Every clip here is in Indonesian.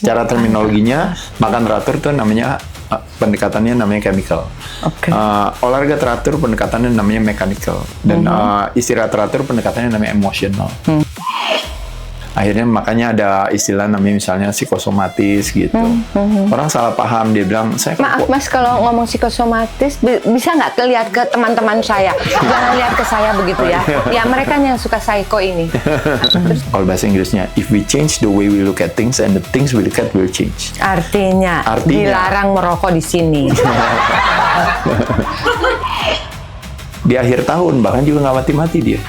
Secara terminologinya, makan teratur itu namanya pendekatannya namanya chemical. Olahraga teratur pendekatannya namanya mechanical. Dan istirahat teratur pendekatannya namanya emotional. Akhirnya makanya ada istilah namanya misalnya psikosomatis gitu. Orang salah paham, dia bilang saya maaf Mas, kalau ngomong psikosomatis bisa nggak lihat ke teman-teman saya, jangan lihat ke saya begitu ya. Ya mereka yang suka psycho ini. Kalau bahasa Inggrisnya, if we change the way we look at things and the things we look at will change. Artinya dilarang merokok di sini. Di akhir tahun bahkan juga nggak mati-mati dia,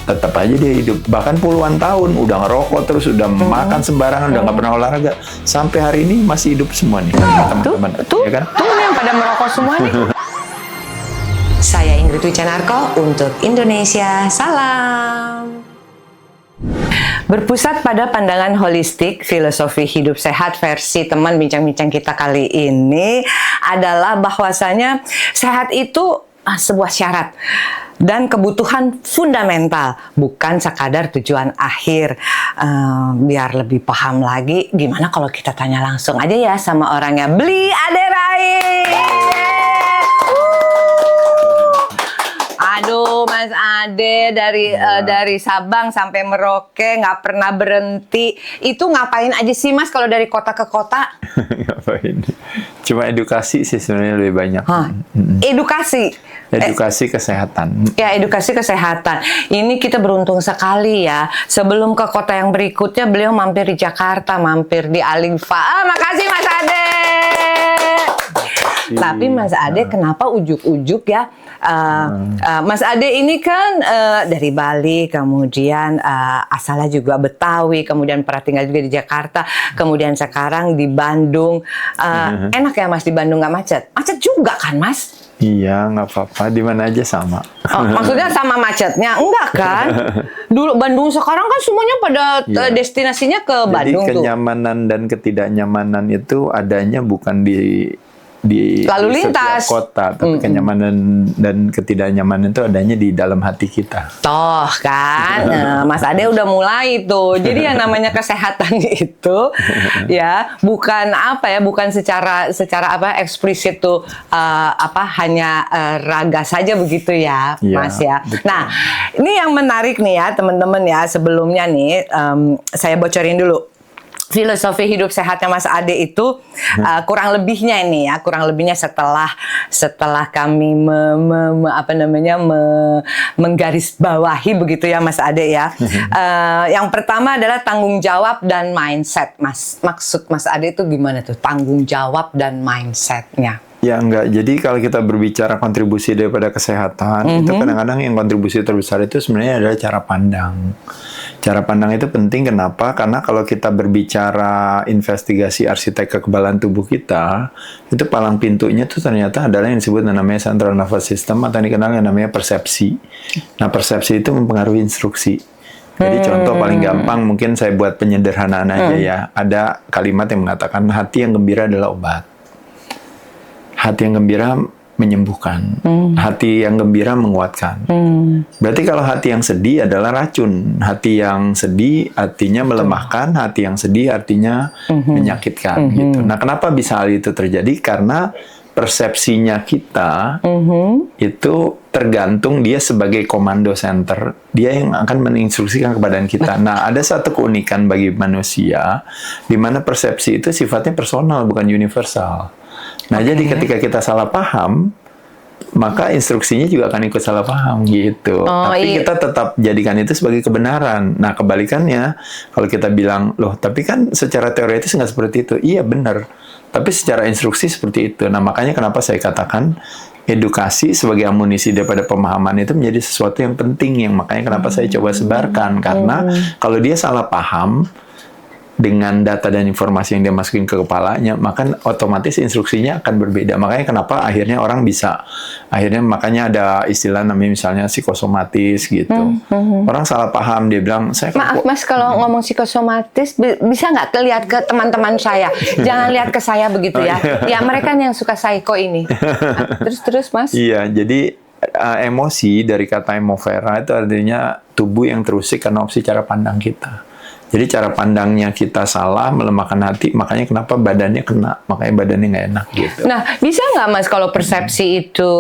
tetap aja dia hidup, bahkan puluhan tahun udah ngerokok terus, udah makan sembarangan, udah nggak pernah olahraga, sampai hari ini masih hidup semua nih teman-teman. Tuh Ya kan? yang pada merokok semua nih. Saya Ingrid Wicanarko untuk Indonesia Salam. Berpusat pada pandangan holistik, filosofi hidup sehat versi teman bincang-bincang kita kali ini adalah bahwasanya sehat itu sebuah syarat dan kebutuhan fundamental, bukan sekadar tujuan akhir. Biar lebih paham lagi, gimana kalau kita tanya langsung aja ya sama orangnya. Beli Ade Rais. Aduh, Mas Ade dari Sabang sampai Merauke nggak pernah berhenti. Itu ngapain aja sih Mas kalau dari kota ke kota? Ngapain? Cuma edukasi sih sebenarnya lebih banyak. Edukasi kesehatan. Ya, edukasi kesehatan. Ini kita beruntung sekali ya. Sebelum ke kota yang berikutnya, beliau mampir di Jakarta, mampir di Alifa. Makasih Mas Ade. Tapi Mas Ade kenapa ujuk-ujuk ya? Mas Ade ini kan dari Bali, kemudian asalnya juga Betawi, kemudian pernah tinggal juga di Jakarta, kemudian sekarang di Bandung. Enak ya Mas di Bandung, nggak macet? Macet juga kan Mas? Iya, nggak apa-apa, di mana aja sama. Maksudnya sama macetnya? Enggak kan? Dulu Bandung, sekarang kan semuanya pada destinasinya ke Bandung. Jadi kenyamanan dan ketidaknyamanan itu adanya bukan di lalu lintas setiap kota, tapi kenyamanan dan ketidaknyamanan itu adanya di dalam hati kita. Toh kan, Mas Ade udah mulai tuh. Jadi yang namanya kesehatan itu ya bukan bukan secara eksplisit tuh hanya raga saja begitu ya, Mas ya. Betul. Nah, ini yang menarik nih ya teman-teman ya. Sebelumnya nih saya bocorin dulu. Filosofi hidup sehatnya Mas Ade itu kurang lebihnya ini ya, kurang lebihnya setelah kami menggarisbawahi begitu ya Mas Ade ya. Yang pertama adalah tanggung jawab dan mindset. Maksud Mas Ade itu gimana tuh tanggung jawab dan mindsetnya? Ya enggak, jadi kalau kita berbicara kontribusi daripada kesehatan, itu kadang-kadang yang kontribusi terbesar itu sebenarnya adalah cara pandang. Cara pandang itu penting, kenapa? Karena kalau kita berbicara investigasi arsitek kekebalan tubuh kita, itu palang pintunya itu ternyata adalah yang disebut namanya central nervous system, atau yang dikenal yang namanya persepsi. Nah, persepsi itu mempengaruhi instruksi. Jadi contoh paling gampang, mungkin saya buat penyederhanaan aja ya. Ada kalimat yang mengatakan hati yang gembira adalah obat. Hati yang gembira menyembuhkan, hati yang gembira menguatkan. Berarti kalau hati yang sedih adalah racun. Hati yang sedih artinya melemahkan, hati yang sedih artinya menyakitkan. Gitu. Nah, kenapa bisa hal itu terjadi? Karena persepsinya kita itu tergantung dia sebagai komando center, dia yang akan menginstruksikan kepada kita. Nah, ada satu keunikan bagi manusia, di mana persepsi itu sifatnya personal, bukan universal. Nah, jadi ketika kita salah paham, maka instruksinya juga akan ikut salah paham gitu. Tapi kita tetap jadikan itu sebagai kebenaran. Nah, kebalikannya, kalau kita bilang, loh, tapi kan secara teoritis nggak seperti itu. Iya, benar. Tapi secara instruksi seperti itu. Nah, makanya kenapa saya katakan edukasi sebagai amunisi daripada pemahaman itu menjadi sesuatu yang penting. Yang makanya kenapa saya coba sebarkan. Karena kalau dia salah paham, dengan data dan informasi yang dia masukin ke kepalanya, maka otomatis instruksinya akan berbeda. Makanya kenapa akhirnya orang bisa, makanya ada istilah namanya misalnya psikosomatis gitu. Orang salah paham, dia bilang, maaf Mas, kalau ngomong psikosomatis, bisa nggak lihat ke teman-teman saya, jangan lihat ke saya begitu ya. Ya mereka yang suka psycho ini. Terus Mas? Iya, jadi emosi dari kata emovera itu artinya tubuh yang terusik karena opsi cara pandang kita. Jadi cara pandangnya kita salah, melemahkan hati, makanya kenapa badannya kena, makanya badannya nggak enak gitu. Nah, bisa nggak Mas kalau persepsi itu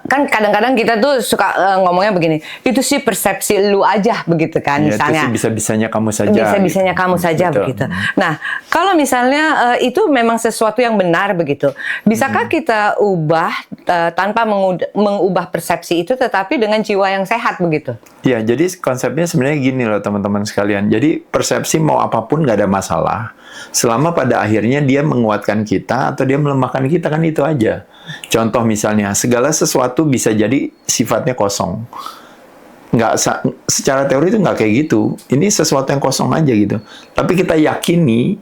kan kadang-kadang kita tuh suka ngomongnya begini, itu sih persepsi lu aja begitu kan, Ya, misalnya. itu sih bisa-bisanya kamu saja. Bisa-bisanya gitu. kamu saja Betul. begitu. Nah, kalau misalnya itu memang sesuatu yang benar begitu, bisakah kita ubah tanpa mengubah persepsi itu, tetapi dengan jiwa yang sehat begitu? Ya, jadi konsepnya sebenarnya gini loh teman-teman sekalian. Jadi persepsi mau apapun nggak ada masalah. Selama pada akhirnya dia menguatkan kita atau dia melemahkan kita, kan itu aja. Contoh misalnya, segala sesuatu bisa jadi sifatnya kosong. Secara teori itu nggak kayak gitu. Ini sesuatu yang kosong aja gitu. Tapi kita yakini,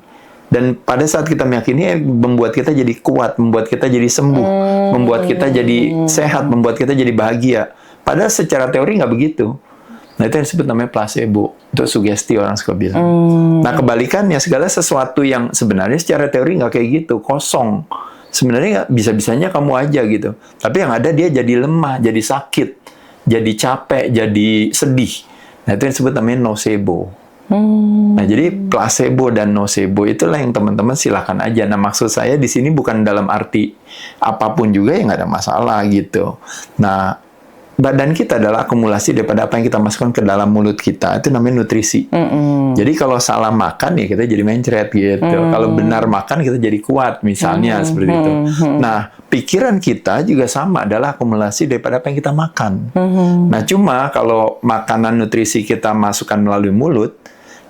dan pada saat kita meyakini, membuat kita jadi kuat, membuat kita jadi sembuh, membuat kita jadi sehat, membuat kita jadi bahagia. Padahal secara teori nggak begitu. Nah, itu yang disebut namanya placebo. Itu sugesti, orang suka bilang. Nah, kebalikannya, segala sesuatu yang sebenarnya secara teori nggak kayak gitu, kosong. Sebenarnya nggak, bisa-bisanya kamu aja gitu. Tapi yang ada dia jadi lemah, jadi sakit, jadi capek, jadi sedih. Nah, itu yang disebut namanya nocebo. Nah, jadi placebo dan nocebo itulah yang teman-teman silakan aja. Nah, maksud saya di sini bukan dalam arti apapun juga yang nggak ada masalah gitu. Nah, badan kita adalah akumulasi daripada apa yang kita masukkan ke dalam mulut kita. Itu namanya nutrisi. Jadi kalau salah makan ya kita jadi mencret gitu. Kalau benar makan kita jadi kuat misalnya seperti itu. Nah, pikiran kita juga sama, adalah akumulasi daripada apa yang kita makan. Nah, cuma kalau makanan nutrisi kita masukkan melalui mulut,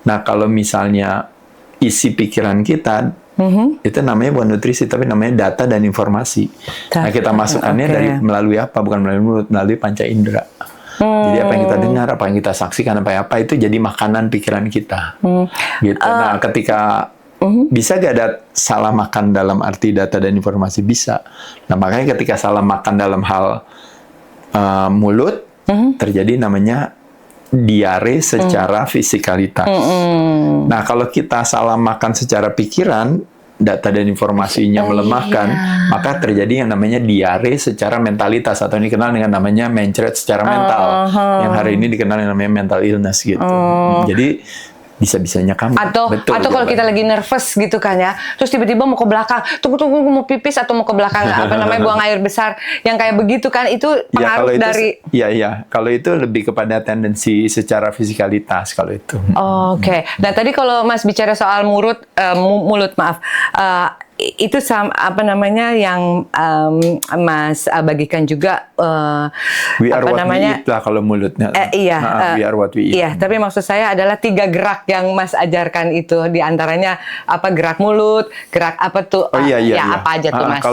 nah kalau misalnya isi pikiran kita, itu namanya bukan nutrisi, tapi namanya data dan informasi. Nah, kita masukkannya dari melalui apa? Bukan melalui mulut, melalui panca indera. Jadi apa yang kita dengar, apa yang kita saksikan, apa itu jadi makanan pikiran kita. Gitu. Nah, ketika bisa gak ada salah makan dalam arti data dan informasi? Bisa. Nah, makanya ketika salah makan dalam hal mulut, terjadi namanya diare secara fisikalitas. Nah, kalau kita salah makan secara pikiran, data dan informasinya melemahkan, maka terjadi yang namanya diare secara mentalitas, atau ini dikenal dengan namanya mencret secara mental. Yang hari ini dikenal dengan namanya mental illness gitu. Jadi bisa-bisanya kamu. Atau kalau kita lagi nervous gitu kan ya, terus tiba-tiba mau ke belakang, tunggu mau pipis atau mau ke belakang buang air besar, yang kayak begitu kan, itu pengaruh dari. Iya. Kalau itu lebih kepada tendensi secara fisikalitas kalau itu. Oke. Nah, tadi kalau Mas bicara soal mulut, maaf. Itu yang Mas bagikan juga we are what we eat lah kalau mulutnya. We are what we eat. Iya, tapi maksud saya adalah 3 gerak yang Mas ajarkan itu, di antaranya gerak mulut, gerak apa tuh? Apa aja tuh Mas?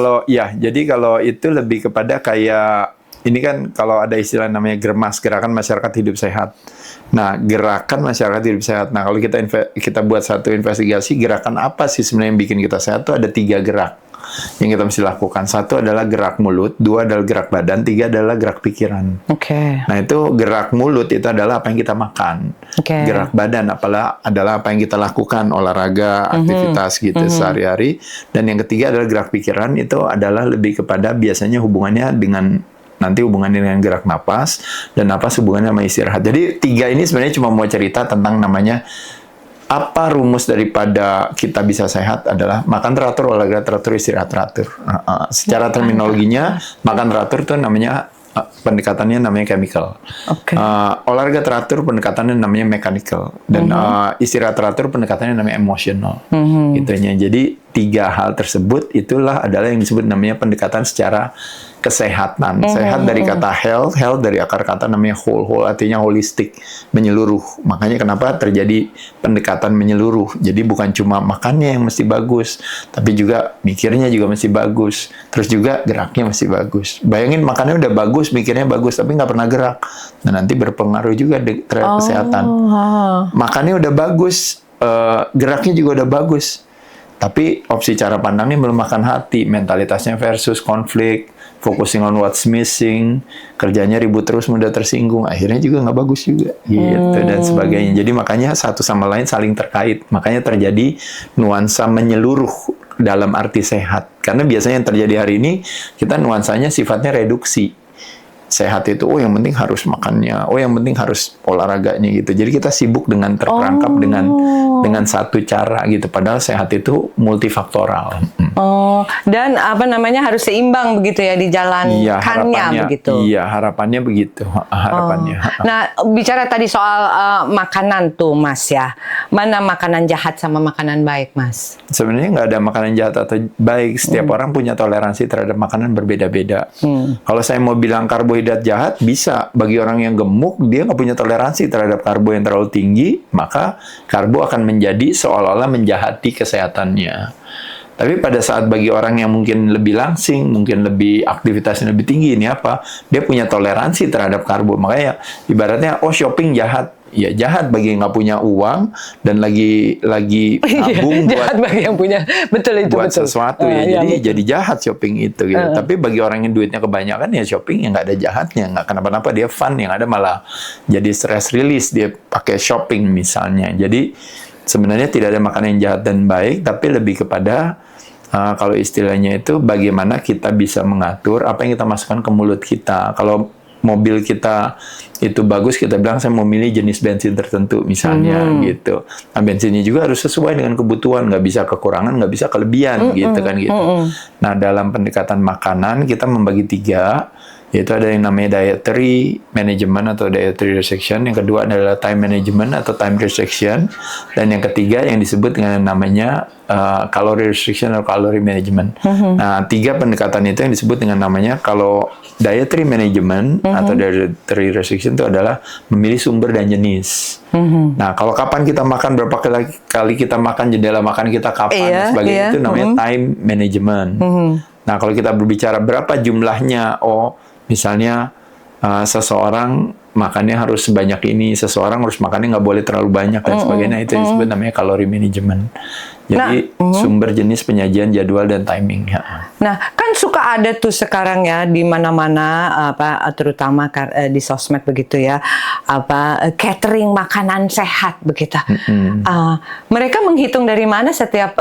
Jadi kalau itu lebih kepada kayak ini kan, kalau ada istilah namanya GERMAS, Gerakan Masyarakat Hidup Sehat. Nah, gerakan masyarakat hidup sehat. Nah, kalau kita buat satu investigasi, gerakan apa sih sebenarnya yang bikin kita sehat? Itu ada 3 gerak yang kita mesti lakukan. 1 adalah gerak mulut, 2 adalah gerak badan, 3 adalah gerak pikiran. Nah, itu gerak mulut itu adalah apa yang kita makan. Gerak badan adalah apa yang kita lakukan, olahraga, aktivitas gitu sehari-hari. Dan yang ketiga adalah gerak pikiran, itu adalah lebih kepada biasanya hubungannya dengan gerak napas, dan napas hubungannya sama istirahat. Jadi 3 ini sebenarnya cuma mau cerita tentang namanya apa rumus daripada kita bisa sehat adalah makan teratur, olahraga teratur, istirahat teratur. Secara terminologinya, makan teratur itu namanya pendekatannya namanya chemical. Olahraga teratur pendekatannya namanya mechanical, dan istirahat teratur pendekatannya namanya emotional. Gitunya. Jadi 3 hal tersebut itulah adalah yang disebut namanya pendekatan secara kesehatan. Sehat dari kata health dari akar kata namanya whole artinya holistik, menyeluruh. Makanya kenapa terjadi pendekatan menyeluruh. Jadi bukan cuma makannya yang mesti bagus, tapi juga mikirnya juga mesti bagus. Terus juga geraknya mesti bagus. Bayangin makannya udah bagus, mikirnya bagus, tapi nggak pernah gerak. Nah, nanti berpengaruh juga terhadap kesehatan. Makannya udah bagus, geraknya juga udah bagus. Tapi opsi cara pandangnya melemahkan hati, mentalitasnya versus konflik, focusing on what's missing, kerjanya ribut terus, mudah tersinggung, akhirnya juga nggak bagus juga, gitu dan sebagainya. Jadi makanya satu sama lain saling terkait, makanya terjadi nuansa menyeluruh dalam arti sehat. Karena biasanya yang terjadi hari ini, kita nuansanya sifatnya reduksi. sehat itu, oh yang penting harus makannya, oh yang penting harus olahraganya gitu. Jadi kita sibuk dengan terperangkap dengan satu cara gitu. Padahal sehat itu multifaktoral. Dan apa namanya harus seimbang begitu ya dijalankannya begitu. Iya, harapannya begitu. Harapannya. Nah, bicara tadi soal makanan tuh Mas ya. Mana makanan jahat sama makanan baik, Mas? Sebenarnya nggak ada makanan jahat atau baik. Setiap orang punya toleransi terhadap makanan berbeda-beda. Kalau saya mau bilang karbohidrat jahat, bisa. Bagi orang yang gemuk, dia nggak punya toleransi terhadap karbo yang terlalu tinggi, maka karbo akan menjadi seolah-olah menjahati kesehatannya. Tapi pada saat bagi orang yang mungkin lebih langsing, mungkin lebih aktivitasnya lebih tinggi, ini apa? Dia punya toleransi terhadap karbo. Makanya ibaratnya, oh shopping jahat. Ya jahat bagi yang nggak punya uang dan lagi nabung jahat bagi yang punya buat sesuatu ya. Jadi jahat shopping itu gitu. Tapi bagi orang yang duitnya kebanyakan ya shopping yang nggak ada jahatnya, nggak kenapa-napa, dia fun, yang ada malah jadi stress release dia pakai shopping misalnya. Jadi sebenarnya tidak ada makanan yang jahat dan baik, tapi lebih kepada kalau istilahnya itu bagaimana kita bisa mengatur apa yang kita masukkan ke mulut kita. Kalau mobil kita itu bagus, kita bilang saya mau milih jenis bensin tertentu misalnya gitu. Nah bensinnya juga harus sesuai dengan kebutuhan, nggak bisa kekurangan, nggak bisa kelebihan gitu kan gitu. Nah dalam pendekatan makanan kita membagi 3, yaitu ada yang namanya dietary management atau dietary restriction, yang kedua adalah time management atau time restriction, dan yang ketiga yang disebut dengan namanya calorie restriction atau calorie management. Nah 3 pendekatan itu yang disebut dengan namanya, kalau dietary management atau dietary restriction itu adalah memilih sumber dan jenis. Nah kalau kapan kita makan, berapa kali kita makan, jendela makan kita kapan, dan sebagainya, itu namanya time management. Nah kalau kita berbicara berapa jumlahnya, misalnya seseorang makannya harus sebanyak ini, seseorang harus makannya nggak boleh terlalu banyak dan sebagainya, itu disebut namanya calorie management. Jadi sumber, jenis, penyajian, jadwal, dan timing. Nah kan suka ada tuh sekarang ya di mana-mana, terutama di sosmed begitu ya, catering makanan sehat begitu. Mereka menghitung dari mana setiap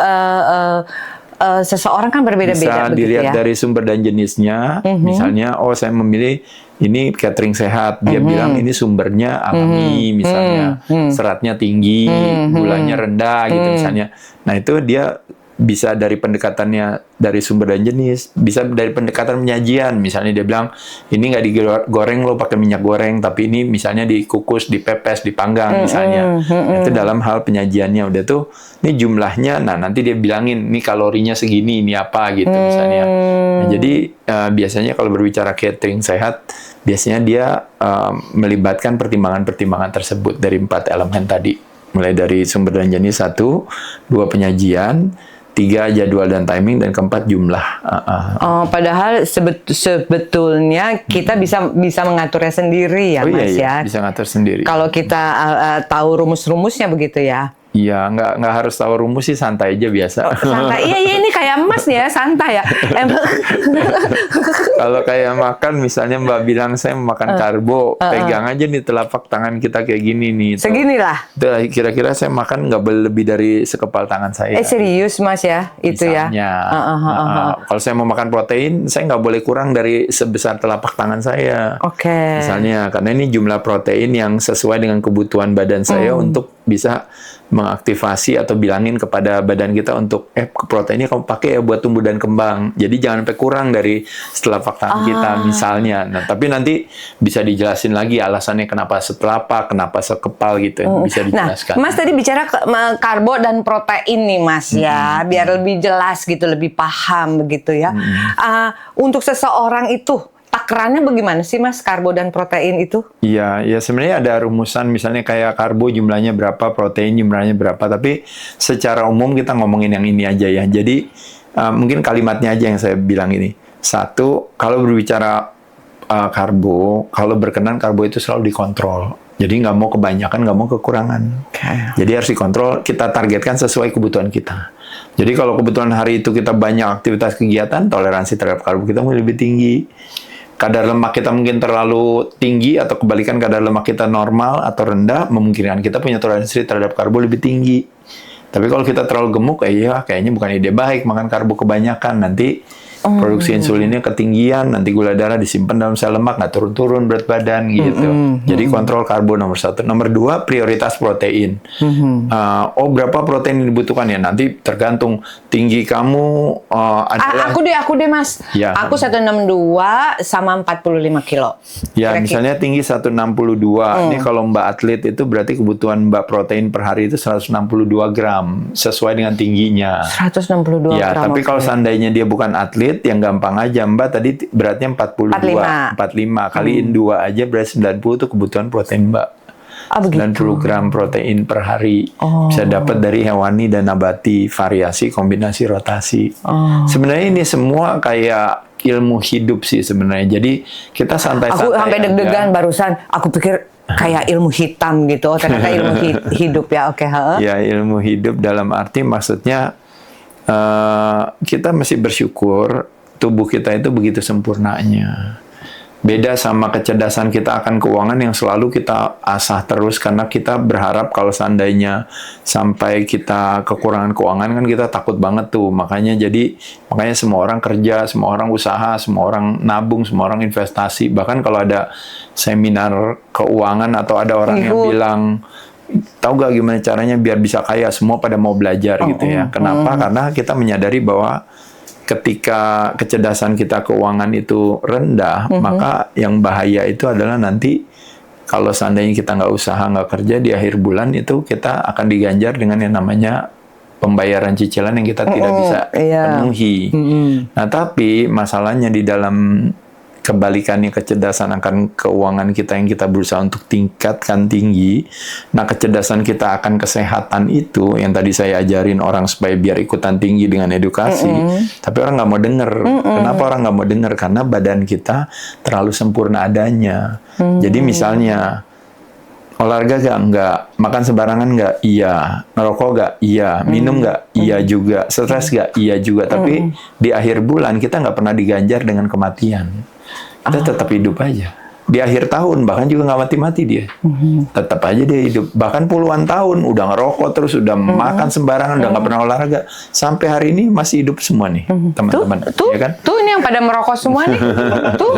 seseorang kan berbeda-beda. Bisa dilihat dari sumber dan jenisnya. Misalnya, saya memilih ini catering sehat. Dia bilang ini sumbernya alami, misalnya seratnya tinggi, gulanya rendah, gitu misalnya. Nah itu dia bisa dari pendekatannya dari sumber dan jenis, bisa dari pendekatan penyajian. Misalnya dia bilang ini nggak digoreng lo pakai minyak goreng, tapi ini misalnya dikukus, dipepes, dipanggang misalnya. Itu dalam hal penyajiannya udah tuh ini jumlahnya. Nah nanti dia bilangin ini kalorinya segini, ini apa gitu misalnya. Nah, jadi biasanya kalau berbicara catering sehat, biasanya dia melibatkan pertimbangan-pertimbangan tersebut dari 4 elemen tadi. Mulai dari sumber dan jenis 1, 2 penyajian, 3 jadwal dan timing, dan keempat jumlah. Padahal sebetulnya kita bisa mengaturnya sendiri ya, Mas ya. Bisa ngatur sendiri. Kalau kita tahu rumus-rumusnya begitu ya. Iya, nggak harus tahu rumus sih, santai aja biasa. Santai, iya ini kayak Mas nih ya, santai ya. Kalau kayak makan, misalnya Mbak bilang saya mau makan karbo, pegang aja nih telapak tangan kita kayak gini nih. Seginilah. Kira-kira saya makan nggak boleh lebih dari sekepal tangan saya. Serius Mas ya, itu misalnya, ya. Kalau saya mau makan protein, saya nggak boleh kurang dari sebesar telapak tangan saya. Oke. Misalnya, karena ini jumlah protein yang sesuai dengan kebutuhan badan saya untuk bisa mengaktifasi atau bilangin kepada badan kita untuk proteinnya kamu pakai ya buat tumbuh dan kembang. Jadi jangan sampai kurang dari telapak tangan kita misalnya. Nah, tapi nanti bisa dijelasin lagi alasannya kenapa setelapak, kenapa sekepal gitu. Bisa dijelaskan. Nah, Mas tadi bicara karbo dan protein nih Mas ya, biar lebih jelas gitu, lebih paham begitu ya. Untuk seseorang itu takarannya bagaimana sih Mas, karbo dan protein itu? Iya, ya sebenarnya ada rumusan, misalnya kayak karbo jumlahnya berapa, protein jumlahnya berapa, tapi secara umum kita ngomongin yang ini aja ya. Jadi mungkin kalimatnya aja yang saya bilang ini. 1, kalau berbicara karbo, kalau berkenan karbo itu selalu dikontrol. Jadi nggak mau kebanyakan, nggak mau kekurangan. Jadi harus dikontrol, kita targetkan sesuai kebutuhan kita. Jadi kalau kebutuhan hari itu kita banyak aktivitas kegiatan, toleransi terhadap karbo kita mungkin lebih tinggi. Kadar lemak kita mungkin terlalu tinggi, atau kebalikan kadar lemak kita normal atau rendah, memungkinkan kita punya toleransi terhadap karbo lebih tinggi. Tapi kalau kita terlalu gemuk, kayaknya bukan ide baik makan karbo kebanyakan. Nanti Produksi insulinnya ketinggian, nanti gula darah disimpan dalam sel lemak, nggak turun-turun berat badan gitu. Jadi kontrol karbo nomor 1. Nomor 2, prioritas protein. Berapa protein yang dibutuhkan ya? Nanti tergantung tinggi kamu adalah... Aku deh Mas. Ya. Aku 162 sama 45 kilo. Ya, Kira-kira. misalnya tinggi 162. Ini kalau Mbak atlet itu berarti kebutuhan Mbak protein per hari itu 162 gram. Sesuai dengan tingginya. 162 Ya, gram. tapi kalau seandainya dia bukan atlet, yang gampang aja. Mbak tadi beratnya 42. 45. Kaliin 2 aja berarti 90 itu kebutuhan protein Mbak. 90 gram protein per hari. Bisa dapat dari hewani dan nabati, variasi, kombinasi, rotasi. Sebenarnya ini semua kayak ilmu hidup sih sebenarnya. Jadi kita santai-santai Aku sampai deg-degan barusan. Aku pikir kayak ilmu hitam gitu. Ternyata ilmu hidup ya. Oke. Ya, ilmu hidup dalam arti maksudnya kita mesti bersyukur tubuh kita itu begitu sempurnanya. Beda sama kecerdasan kita akan keuangan yang selalu kita asah terus karena kita berharap kalau seandainya sampai kita kekurangan keuangan kan kita takut banget tuh. Makanya semua orang kerja, semua orang usaha, semua orang nabung, semua orang investasi. Bahkan kalau ada seminar keuangan atau ada orang yang bilang tahu gak gimana caranya biar bisa kaya, semua pada mau belajar gitu ya. Kenapa? Karena kita menyadari bahwa ketika kecerdasan kita keuangan itu rendah, maka yang bahaya itu adalah nanti kalau seandainya kita nggak usaha, nggak kerja, di akhir bulan itu kita akan diganjar dengan yang namanya pembayaran cicilan yang kita tidak bisa penuhi. Nah, tapi masalahnya di dalam kebalikannya kecerdasan akan keuangan kita yang kita berusaha untuk tingkatkan tinggi. Nah, kecerdasan kita akan kesehatan itu yang tadi saya ajarin orang supaya biar ikutan tinggi dengan edukasi. Tapi orang nggak mau denger. Kenapa orang nggak mau denger? Karena badan kita terlalu sempurna adanya. Jadi misalnya olahraga nggak, makan sembarangan nggak, iya, ngerokok nggak, iya, minum nggak, iya juga, stres nggak, iya juga. Tapi di akhir bulan kita nggak pernah diganjar dengan kematian. Kita tetap hidup aja. Di akhir tahun bahkan juga nggak mati-mati dia. Tetap aja dia hidup. Bahkan puluhan tahun udah ngerokok terus, udah makan sembarangan, udah nggak pernah olahraga. Sampai hari ini masih hidup semua nih, teman-teman. Tuh, Ya kan? tuh ini yang pada merokok semua nih. Tuh.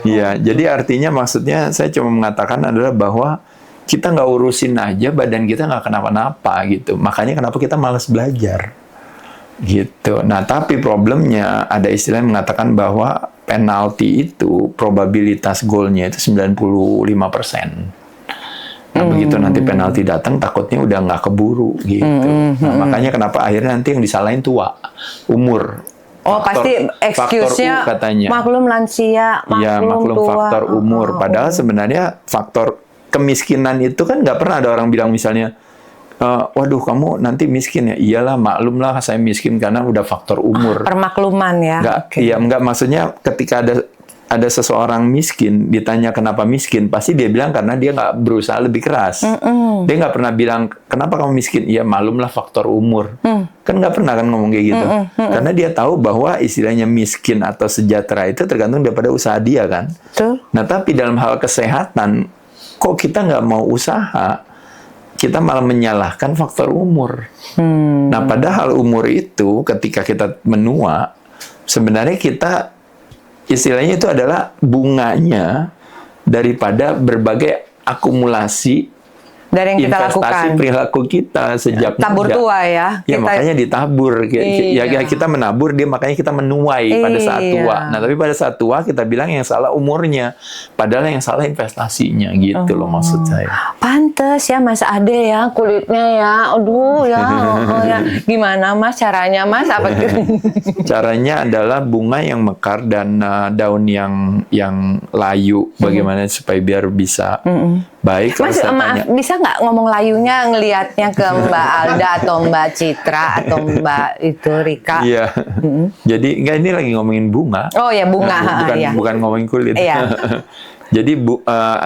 Iya, jadi artinya maksudnya saya cuma mengatakan adalah bahwa kita nggak urusin aja badan kita nggak kenapa-napa gitu. Makanya kenapa kita malas belajar. Gitu. Nah, tapi problemnya ada istilah yang mengatakan bahwa penalti itu probabilitas golnya itu 95%. Nah, begitu nanti penalti datang takutnya udah nggak keburu gitu. Nah, makanya kenapa akhirnya nanti yang disalahin tua, umur. Pasti excuse-nya katanya. Maklum lansia, maklum tua. Faktor umur. Padahal sebenarnya faktor kemiskinan itu kan nggak pernah ada orang bilang misalnya waduh kamu nanti miskin ya. Iyalah maklum lah saya miskin karena udah faktor umur. Permakluman ya. Enggak maksudnya ketika ada seseorang miskin ditanya kenapa miskin, pasti dia bilang karena dia nggak berusaha lebih keras. Dia nggak pernah bilang kenapa kamu miskin. Iya maklum lah faktor umur. Kan nggak pernah kan ngomong kayak gitu. Karena dia tahu bahwa istilahnya miskin atau sejahtera itu tergantung daripada usaha dia kan. Nah tapi dalam hal kesehatan kok kita nggak mau usaha, kita malah menyalahkan faktor umur. Nah, padahal umur itu ketika kita menua, sebenarnya kita istilahnya itu adalah bunganya daripada berbagai akumulasi dari yang kita investasi lakukan. perilaku kita sejak tabur muda. tua ya. Ya makanya ditabur. Ya kita menabur dia, makanya kita menuai pada saat tua. Nah tapi pada saat tua kita bilang yang salah umurnya, padahal yang salah investasinya gitu loh maksud saya. Pantes ya Mas Ade ya kulitnya ya. Aduh ya. Ya. Gimana Mas caranya Mas? Apa Caranya adalah bunga yang mekar dan daun yang layu. Bagaimana supaya biar bisa baik. Mas, bisa nggak ngomong layunya ngelihatnya ke Mbak Alda atau Mbak Citra atau Mbak itu Rika? Iya. Jadi enggak, ini lagi ngomongin bunga. Oh ya bunga. Bukan ngomongin kulit. Iya. Jadi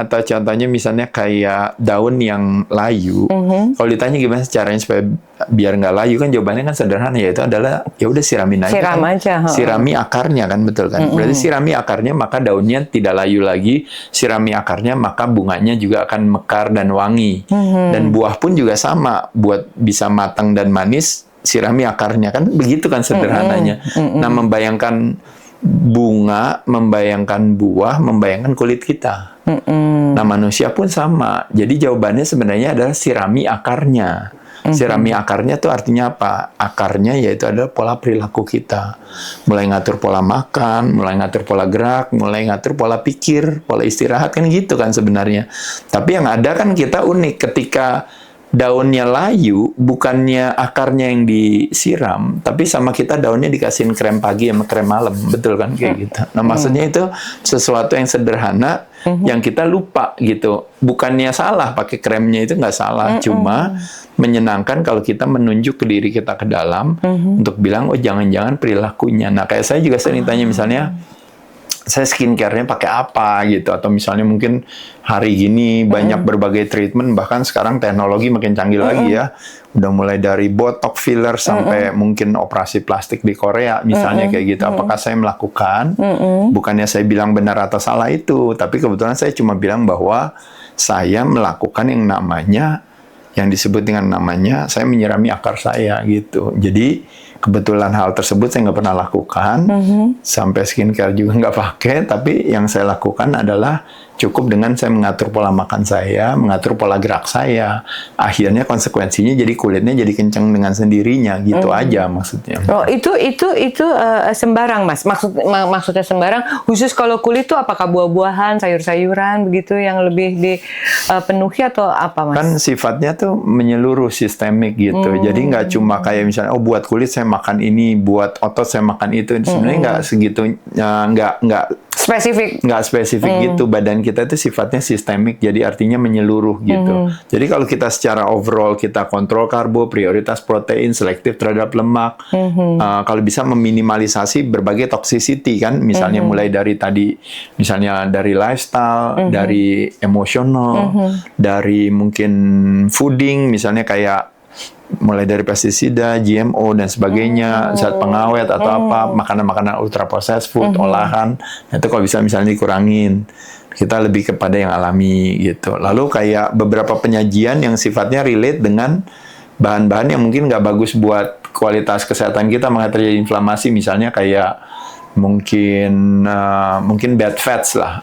atau contohnya misalnya kayak daun yang layu. Kalau ditanya gimana caranya supaya biar nggak layu, kan jawabannya kan sederhana, yaitu adalah ya udah siramin aja. Siram kan. aja. Sirami akarnya kan, betul kan? Berarti sirami akarnya maka daunnya tidak layu lagi. Sirami akarnya maka bunganya juga akan mekar dan wangi. Dan buah pun juga sama, buat bisa matang dan manis. sirami akarnya, kan begitu kan sederhananya. Nah, membayangkan bunga, membayangkan buah, membayangkan kulit kita. Nah, manusia pun sama. Jadi jawabannya sebenarnya adalah sirami akarnya. Sirami akarnya itu artinya apa? Akarnya yaitu adalah pola perilaku kita. Mulai ngatur pola makan, mulai ngatur pola gerak, mulai ngatur pola pikir, pola istirahat, kan gitu kan sebenarnya. Tapi yang ada kan kita unik, ketika daunnya layu, bukannya akarnya yang disiram, tapi sama kita daunnya dikasihin krem pagi sama krem malam, betul kan kayak gitu. Nah, maksudnya itu sesuatu yang sederhana yang kita lupa gitu. Bukannya salah pakai kremnya, itu nggak salah, cuma menyenangkan kalau kita menunjuk ke diri kita ke dalam untuk bilang, oh jangan-jangan perilakunya. Nah, kayak saya juga sering tanya misalnya, saya skincare-nya pakai apa gitu, atau misalnya mungkin hari gini banyak berbagai treatment, bahkan sekarang teknologi makin canggih lagi ya, udah mulai dari botox filler sampai mungkin operasi plastik di Korea misalnya kayak gitu. Apakah saya melakukan? Bukannya saya bilang benar atau salah itu, tapi kebetulan saya cuma bilang bahwa saya melakukan yang namanya, yang disebut dengan namanya, saya menyirami akar saya gitu. Jadi kebetulan hal tersebut saya nggak pernah lakukan, sampai skincare juga nggak pakai, tapi yang saya lakukan adalah cukup dengan saya mengatur pola makan saya, mengatur pola gerak saya. Akhirnya konsekuensinya jadi kulitnya jadi kencang dengan sendirinya, gitu aja maksudnya. Oh, itu sembarang, Mas. Maksudnya sembarang. Khusus kalau kulit itu apakah buah-buahan, sayur-sayuran begitu yang lebih dipenuhi atau apa, Mas? Kan sifatnya tuh menyeluruh, sistemik gitu. Jadi nggak cuma kayak misalnya, oh buat kulit saya makan ini, buat otot saya makan itu. Sebenarnya nggak segitu, nggak spesifik. Nggak spesifik gitu. Badan kita itu sifatnya sistemik, jadi artinya menyeluruh gitu. Jadi kalau kita secara overall kita kontrol karbo, prioritas protein, selektif terhadap lemak, kalau bisa meminimalisasi berbagai toxicity kan, misalnya mulai dari tadi, misalnya dari lifestyle, dari emosional, dari mungkin fooding, misalnya kayak mulai dari pestisida, GMO dan sebagainya, zat pengawet atau apa, makanan-makanan ultra processed food, olahan, itu kalau bisa misalnya dikurangin. Kita lebih kepada yang alami gitu. Lalu kayak beberapa penyajian yang sifatnya relate dengan bahan-bahan yang mungkin nggak bagus buat kualitas kesehatan kita, makanya terjadi inflamasi, misalnya kayak mungkin bad fats lah,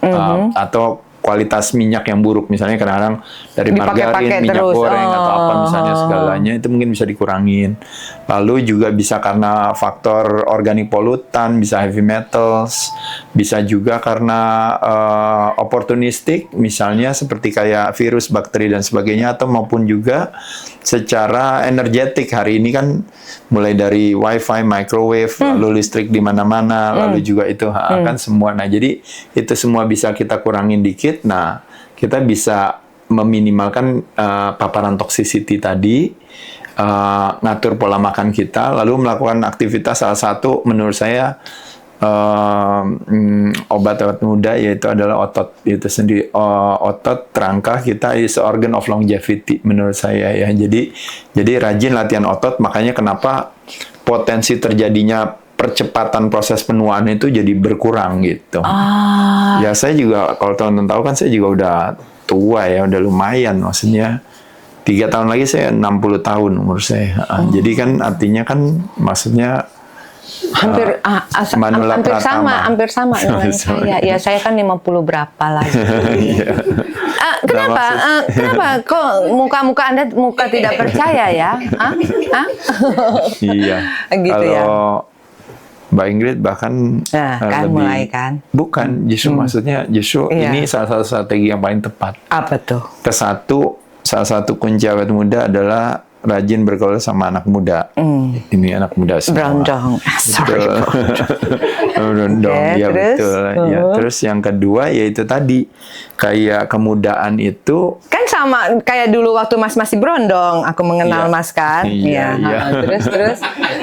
atau kualitas minyak yang buruk, misalnya kadang-kadang dari margarin, minyak goreng atau apa misalnya, segalanya itu mungkin bisa dikurangin. Lalu juga bisa karena faktor organik polutan, bisa heavy metals, bisa juga karena opportunistic, misalnya seperti kayak virus, bakteri dan sebagainya, atau maupun juga secara energetik. Hari ini kan mulai dari wifi, microwave, lalu listrik di mana-mana, lalu juga itu kan semua. Nah, jadi itu semua bisa kita kurangin dikit. Nah, kita bisa meminimalkan paparan toxicity tadi, ngatur pola makan kita, lalu melakukan aktivitas. Salah satu menurut saya obat awet muda yaitu adalah otot itu sendiri. Otot kerangka kita is organ of longevity menurut saya ya. Jadi rajin latihan otot, makanya kenapa potensi terjadinya percepatan proses penuaan itu jadi berkurang gitu. Ya saya juga, kalau teman-teman tahu kan saya juga udah tua ya, udah lumayan, maksudnya 3 tahun lagi saya 60 tahun umur saya. Jadi kan artinya kan maksudnya hampir sama dengan saya. Ya saya kan 50 berapa lagi. Kenapa? Kenapa kok muka Anda tidak percaya ya? Iya. Gitu ya. Mbak Ingrid bahkan kan lebih mulai kan. Bukan, justru maksudnya ini salah satu strategi yang paling tepat. Apa tuh? Salah satu kunci awet muda adalah rajin bergaul sama anak muda. Ini anak muda semua. Berondong. Sorry. Berondong, ya terus? betul. Ya, terus yang kedua yaitu tadi, kayak kemudaan itu kan sama kayak dulu waktu Mas masih berondong, aku mengenal Mas kan. Iya. Terus.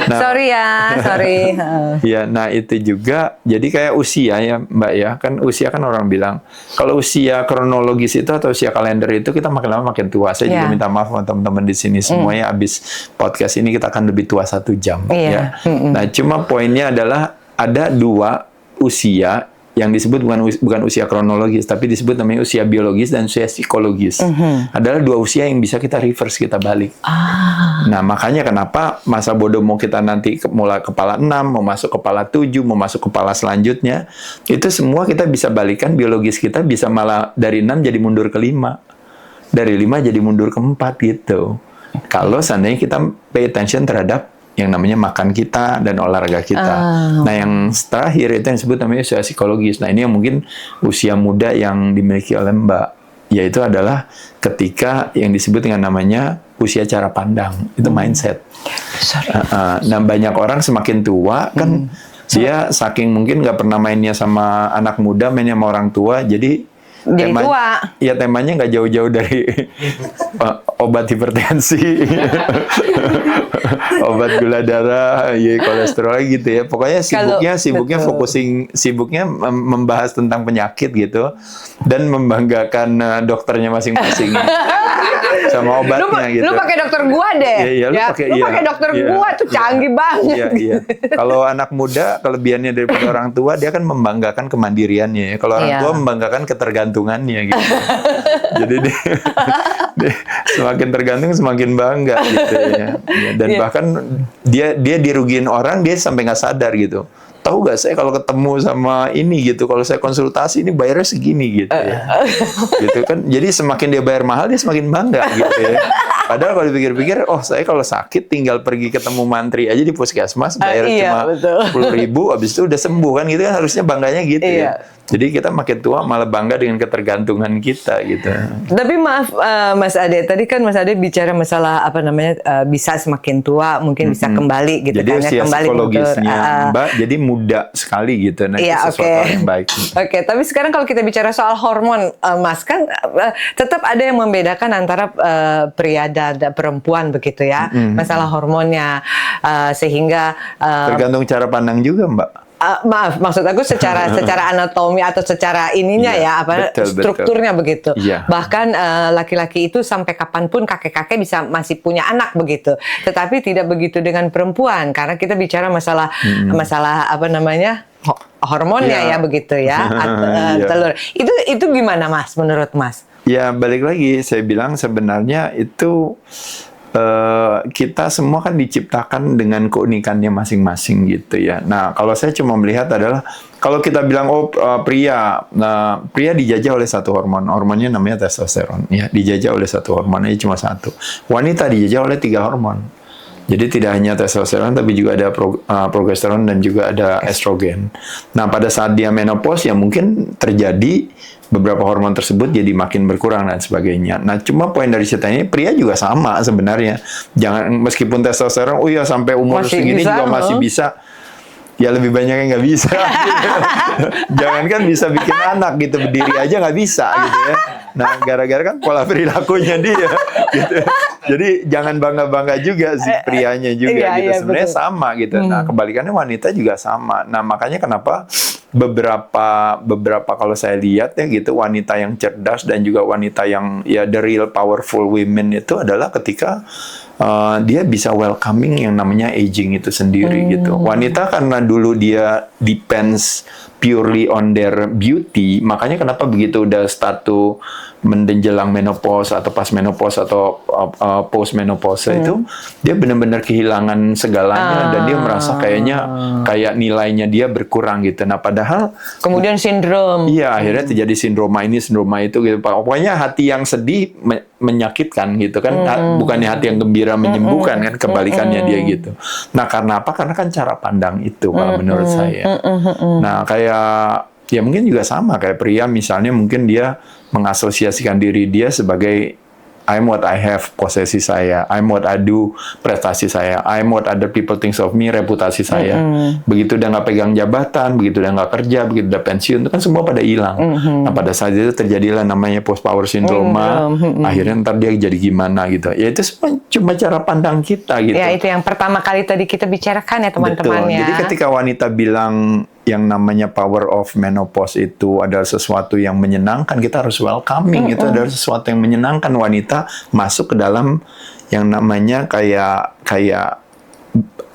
Nah, sorry. Ya, nah itu juga jadi kayak usia ya Mbak ya, kan usia kan orang bilang kalau usia kronologis itu atau usia kalender itu kita makin lama makin tua. Saya juga minta maaf sama teman-teman di sini semuanya, abis podcast ini kita akan lebih tua 1 jam ya. Nah, cuma poinnya adalah ada 2 usia yang disebut bukan usia kronologis, tapi disebut namanya usia biologis dan usia psikologis. Adalah 2 usia yang bisa kita reverse, kita balik. Nah, makanya kenapa masa bodoh mau kita nanti mulai kepala 6, mau masuk kepala 7, mau masuk kepala selanjutnya, itu semua kita bisa balikan, biologis kita bisa malah dari 6 jadi mundur ke 5. Dari 5 jadi mundur ke 4 gitu. Kalau seandainya kita pay attention terhadap yang namanya makan kita dan olahraga kita. Nah, yang terakhir itu yang disebut namanya usia psikologis. Nah, ini yang mungkin usia muda yang dimiliki oleh Mbak, yaitu adalah ketika yang disebut dengan namanya usia cara pandang, itu mindset. Nah, banyak orang semakin tua kan dia saking mungkin nggak pernah mainnya sama anak muda, mainnya sama orang tua, jadi tua. Ya, temanya nggak jauh-jauh dari obat hipertensi, obat gula darah, ya, kolesterol gitu ya. Pokoknya sibuknya membahas tentang penyakit gitu dan membanggakan dokternya masing-masing sama obatnya gitu. Lu pakai dokter gua deh. Iya, lu pakai dokter gua tuh canggih banget. Iya. Kalau anak muda kelebihannya daripada orang tua, dia kan membanggakan kemandiriannya ya. Kalau orang tua membanggakan ketergantungannya gitu. Jadi dia semakin tergantung semakin bangga gitu ya. Dan bahkan dia dirugiin orang, dia sampai nggak sadar gitu. Tahu nggak, saya kalau ketemu sama ini gitu, kalau saya konsultasi ini bayarnya segini gitu ya. Gitu kan. Jadi semakin dia bayar mahal, dia semakin bangga gitu ya. Padahal kalau dipikir-pikir, saya kalau sakit tinggal pergi ketemu mantri aja di puskesmas, bayar cuma 10.000, habis itu udah sembuh kan, gitu kan, harusnya bangganya gitu ya. Jadi kita makin tua malah bangga dengan ketergantungan kita gitu. Tapi maaf Mas Ade, tadi kan Mas Ade bicara masalah bisa semakin tua mungkin bisa kembali gitu. Jadi kan usia kembali psikologisnya Mbak jadi muda sekali gitu. Nah, itu sesuatu yang baik. Oke, tapi sekarang kalau kita bicara soal hormon, Mas, kan tetap ada yang membedakan antara pria dan perempuan begitu ya, masalah hormonnya, sehingga tergantung cara pandang juga, Mbak. Maaf, maksud aku secara anatomi atau secara ininya strukturnya begitu. Bahkan laki-laki itu sampai kapanpun kakek-kakek bisa masih punya anak begitu. Tetapi tidak begitu dengan perempuan, karena kita bicara masalah hormonnya ya begitu ya, telur. Itu gimana Mas, menurut Mas? Ya, balik lagi saya bilang sebenarnya itu kita semua kan diciptakan dengan keunikannya masing-masing gitu ya. Nah, kalau saya cuma melihat adalah kalau kita bilang pria dijajah oleh satu hormonnya namanya testosteron ya, dijajah oleh satu hormonnya cuma satu. Wanita dijajah oleh 3 hormon. Jadi tidak hanya testosteron tapi juga ada progesteron dan juga ada estrogen. Nah, pada saat dia menopause ya mungkin terjadi beberapa hormon tersebut jadi makin berkurang dan sebagainya. Nah, cuma poin dari cerita ini pria juga sama sebenarnya. Jangan meskipun testosteron sampai umur segini juga masih bisa. Ya lebih banyak yang nggak bisa. Gitu. Jangankan bisa bikin anak gitu, berdiri aja nggak bisa gitu ya. Nah, gara-gara kan pola perilakunya dia gitu. Jadi jangan bangga-bangga juga si prianya juga gitu. Sebenarnya sama gitu. Nah, kebalikannya wanita juga sama. Nah, makanya kenapa beberapa kalau saya lihat ya gitu, wanita yang cerdas dan juga wanita yang ya the real powerful women itu adalah ketika dia bisa welcoming yang namanya aging itu sendiri gitu. Wanita karena dulu dia depends purely on their beauty, makanya kenapa begitu udah start to menjelang menopause atau pas menopause atau post menopause itu dia benar-benar kehilangan segalanya dan dia merasa kayak nilainya dia berkurang gitu. Nah, padahal kemudian sindrom. Iya, akhirnya terjadi sindroma ini, sindroma itu gitu. Pokoknya hati yang sedih menyakitkan gitu kan, bukannya hati yang gembira menyembuhkan kan, kebalikannya dia gitu. Nah, karena apa? Karena kan cara pandang itu kalau menurut saya. Nah, kayak ya mungkin juga sama kayak pria misalnya, mungkin dia mengasosiasikan diri dia sebagai I'm what I have, posesi saya. I'm what I do, prestasi saya. I'm what other people think of me, reputasi saya. Begitu udah nggak pegang jabatan, begitu udah nggak kerja, begitu udah pensiun, itu kan semua pada hilang. Nah, pada saat itu terjadilah namanya post power syndrome. Akhirnya ntar dia jadi gimana gitu. Ya itu semua cuma cara pandang kita gitu. Ya, itu yang pertama kali tadi kita bicarakan ya teman-teman. Betul. Ya. Jadi ketika wanita bilang yang namanya power of menopause itu adalah sesuatu yang menyenangkan, kita harus welcoming. Itu adalah sesuatu yang menyenangkan, wanita masuk ke dalam yang namanya kayak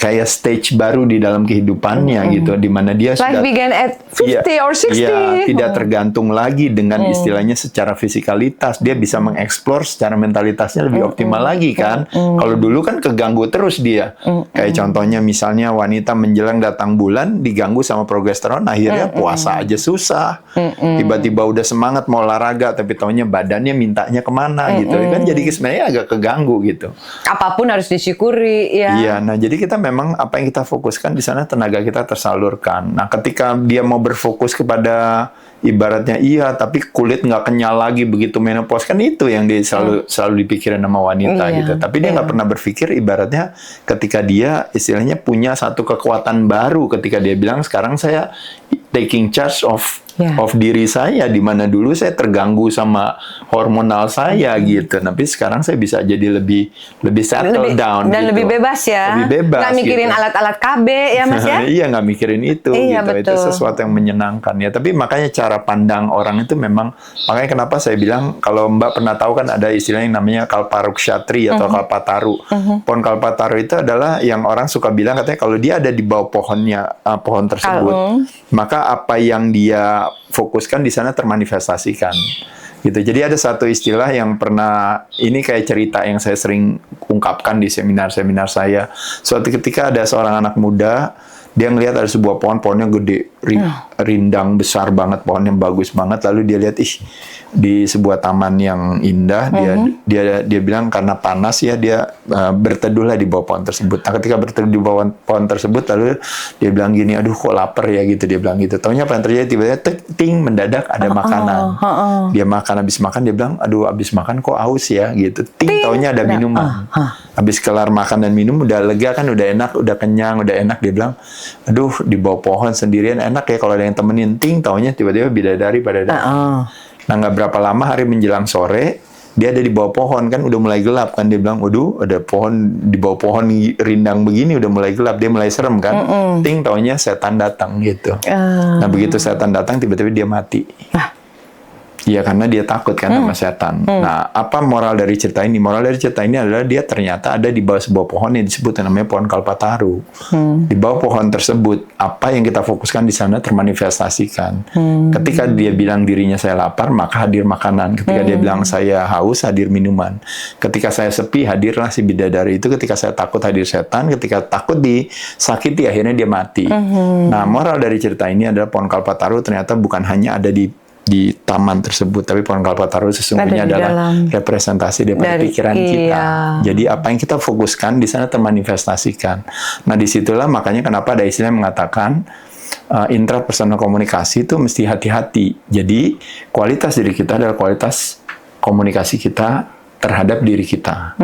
kayak stage baru di dalam kehidupannya gitu, di mana dia Life sudah began at 50 or 60. Iya, tidak tergantung lagi dengan istilahnya secara fisikalitas. Dia bisa mengeksplor secara mentalitasnya lebih optimal lagi kan. Kalau dulu kan keganggu terus dia. Kayak contohnya misalnya wanita menjelang datang bulan diganggu sama progesteron, akhirnya puasa aja susah. Tiba-tiba udah semangat mau olahraga, tapi taunya badannya mintanya kemana gitu. Kan jadi sebenarnya agak keganggu gitu. Apapun harus disyukuri ya. Iya, nah jadi kita memang apa yang kita fokuskan di sana tenaga kita tersalurkan. Nah, ketika dia mau berfokus kepada ibaratnya iya, tapi kulit nggak kenyal lagi begitu menopause, kan itu yang dia selalu dipikirin sama wanita gitu. Tapi dia nggak pernah berpikir ibaratnya ketika dia istilahnya punya satu kekuatan baru ketika dia bilang sekarang saya taking charge of diri saya, di mana dulu saya terganggu sama hormonal saya gitu. Tapi sekarang saya bisa jadi lebih settle down dan gitu. lebih bebas ya. Lebih bebas. Nggak mikirin gitu. alat-alat KB ya Mas ya. Iya, nggak mikirin itu Iya, gitu. betul. Itu sesuatu yang menyenangkan ya. Tapi makanya cara pandang orang itu memang, makanya kenapa saya bilang kalau Mbak pernah tahu kan ada istilah yang namanya Kalparukshatri atau Kalpataru. Pohon Kalpataru itu adalah yang orang suka bilang katanya kalau dia ada di bawah pohonnya, pohon tersebut, maka apa yang dia fokuskan di sana termanifestasikan. Gitu. Jadi ada satu istilah yang pernah, ini kayak cerita yang saya sering ungkapkan di seminar-seminar saya. Suatu ketika ada seorang anak muda, dia ngelihat ada sebuah pohonnya gede, rindang besar banget, pohonnya bagus banget. Lalu dia lihat, di sebuah taman yang indah, dia bilang karena panas ya, dia berteduhlah di bawah pohon tersebut. Nah, ketika berteduh di bawah pohon tersebut, lalu dia bilang gini, aduh kok lapar ya gitu, dia bilang gitu. Taunya apa yang terjadi? Tiba-tiba ting mendadak ada makanan. Dia makan, habis makan dia bilang, aduh habis makan kok aus ya gitu. Ting taunya ada minuman. Habis kelar makan dan minum udah lega kan, udah enak, udah kenyang, udah enak. Dia bilang, aduh di bawah pohon sendirian enak ya kalau ada yang temenin. Ting taunya tiba-tiba bidadari pada datang. Nah, nggak berapa lama hari menjelang sore, dia ada di bawah pohon kan, udah mulai gelap kan. Dia bilang, waduh ada pohon, di bawah pohon rindang begini udah mulai gelap. Dia mulai serem kan. Ting taunya setan datang gitu. Nah, begitu setan datang tiba-tiba dia mati. Iya, karena dia takut kan sama setan. Nah, apa moral dari cerita ini? Moral dari cerita ini adalah dia ternyata ada di bawah sebuah pohon yang disebut namanya pohon Kalpataru. Di bawah pohon tersebut, apa yang kita fokuskan di sana termanifestasikan. Ketika dia bilang dirinya saya lapar, maka hadir makanan. Ketika dia bilang saya haus, hadir minuman. Ketika saya sepi, hadirlah si bidadari itu. Ketika saya takut, hadir setan. Ketika takut disakiti, akhirnya dia mati. Nah, moral dari cerita ini adalah pohon Kalpataru ternyata bukan hanya ada di taman tersebut, tapi pohon Kalpataru sesungguhnya adalah representasi daripada pikiran kita. Jadi apa yang kita fokuskan di sana termanifestasikan. Nah, disitulah makanya kenapa ada istilah yang mengatakan intrapersonal komunikasi itu mesti hati-hati. Jadi kualitas diri kita adalah kualitas komunikasi kita terhadap diri kita.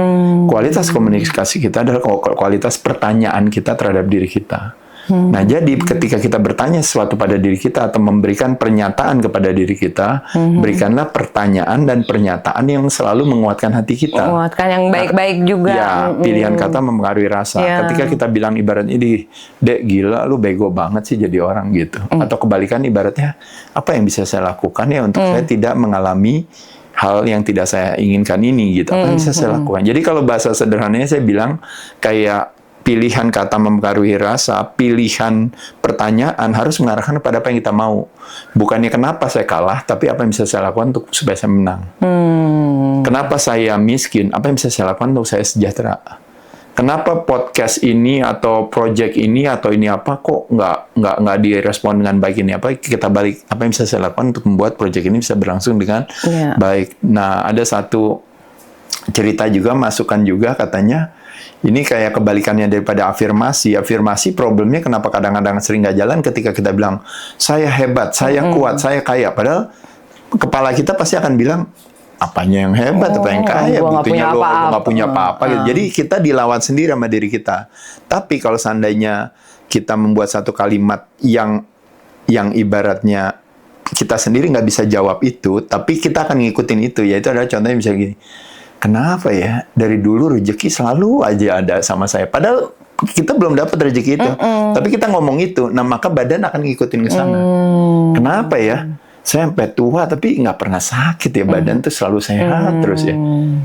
Kualitas komunikasi kita adalah kualitas pertanyaan kita terhadap diri kita. Nah, jadi ketika kita bertanya sesuatu pada diri kita atau memberikan pernyataan kepada diri kita, berikanlah pertanyaan dan pernyataan yang selalu menguatkan hati kita. Menguatkan yang baik-baik juga. Ya, pilihan kata mempengaruhi rasa. Ketika kita bilang ibarat ini, Dek, gila, lu bego banget sih jadi orang gitu. Atau kebalikan ibaratnya, apa yang bisa saya lakukan ya untuk saya tidak mengalami hal yang tidak saya inginkan ini gitu. Apa yang bisa saya lakukan? Jadi kalau bahasa sederhananya saya bilang kayak pilihan kata mempengaruhi rasa, pilihan pertanyaan harus mengarahkan kepada apa yang kita mau. Bukannya kenapa saya kalah, tapi apa yang bisa saya lakukan untuk supaya saya menang. Kenapa saya miskin, apa yang bisa saya lakukan untuk saya sejahtera. Kenapa podcast ini atau project ini atau ini apa kok nggak direspon dengan baik ini, apa kita balik, apa yang bisa saya lakukan untuk membuat project ini bisa berlangsung dengan baik. Nah, ada satu cerita juga, masukan juga katanya, ini kayak kebalikannya daripada afirmasi. Afirmasi problemnya kenapa kadang-kadang sering nggak jalan ketika kita bilang, saya hebat, saya kuat, saya kaya. Padahal kepala kita pasti akan bilang, apanya yang hebat, apa yang kaya, buktinya lo nggak punya apa-apa. Gitu. Jadi kita dilawan sendiri sama diri kita. Tapi kalau seandainya kita membuat satu kalimat yang ibaratnya kita sendiri nggak bisa jawab itu, tapi kita akan ngikutin itu. Yaitu adalah contohnya misalnya gini, kenapa ya dari dulu rezeki selalu aja ada sama saya, padahal kita belum dapat rezeki itu, tapi kita ngomong itu, nah maka badan akan ngikutin ke sana. Kenapa ya saya sampai tua tapi nggak pernah sakit ya, badan tuh selalu sehat terus ya.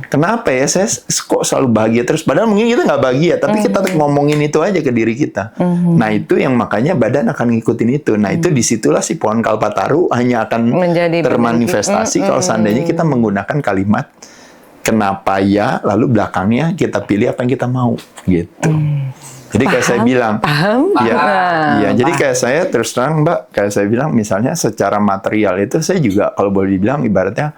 Kenapa ya saya kok selalu bahagia terus? Padahal mungkin kita nggak bahagia, tapi kita tuh ngomongin itu aja ke diri kita. Nah itu yang makanya badan akan ngikutin itu. Nah itu disitulah si pohon kalpataru hanya akan Menjadi termanifestasi kalau seandainya kita menggunakan kalimat kenapa ya, lalu belakangnya kita pilih apa yang kita mau gitu. Jadi kayak saya bilang, ya, jadi kayak saya terus terang Mbak, kayak saya bilang misalnya secara material itu saya juga kalau boleh dibilang ibaratnya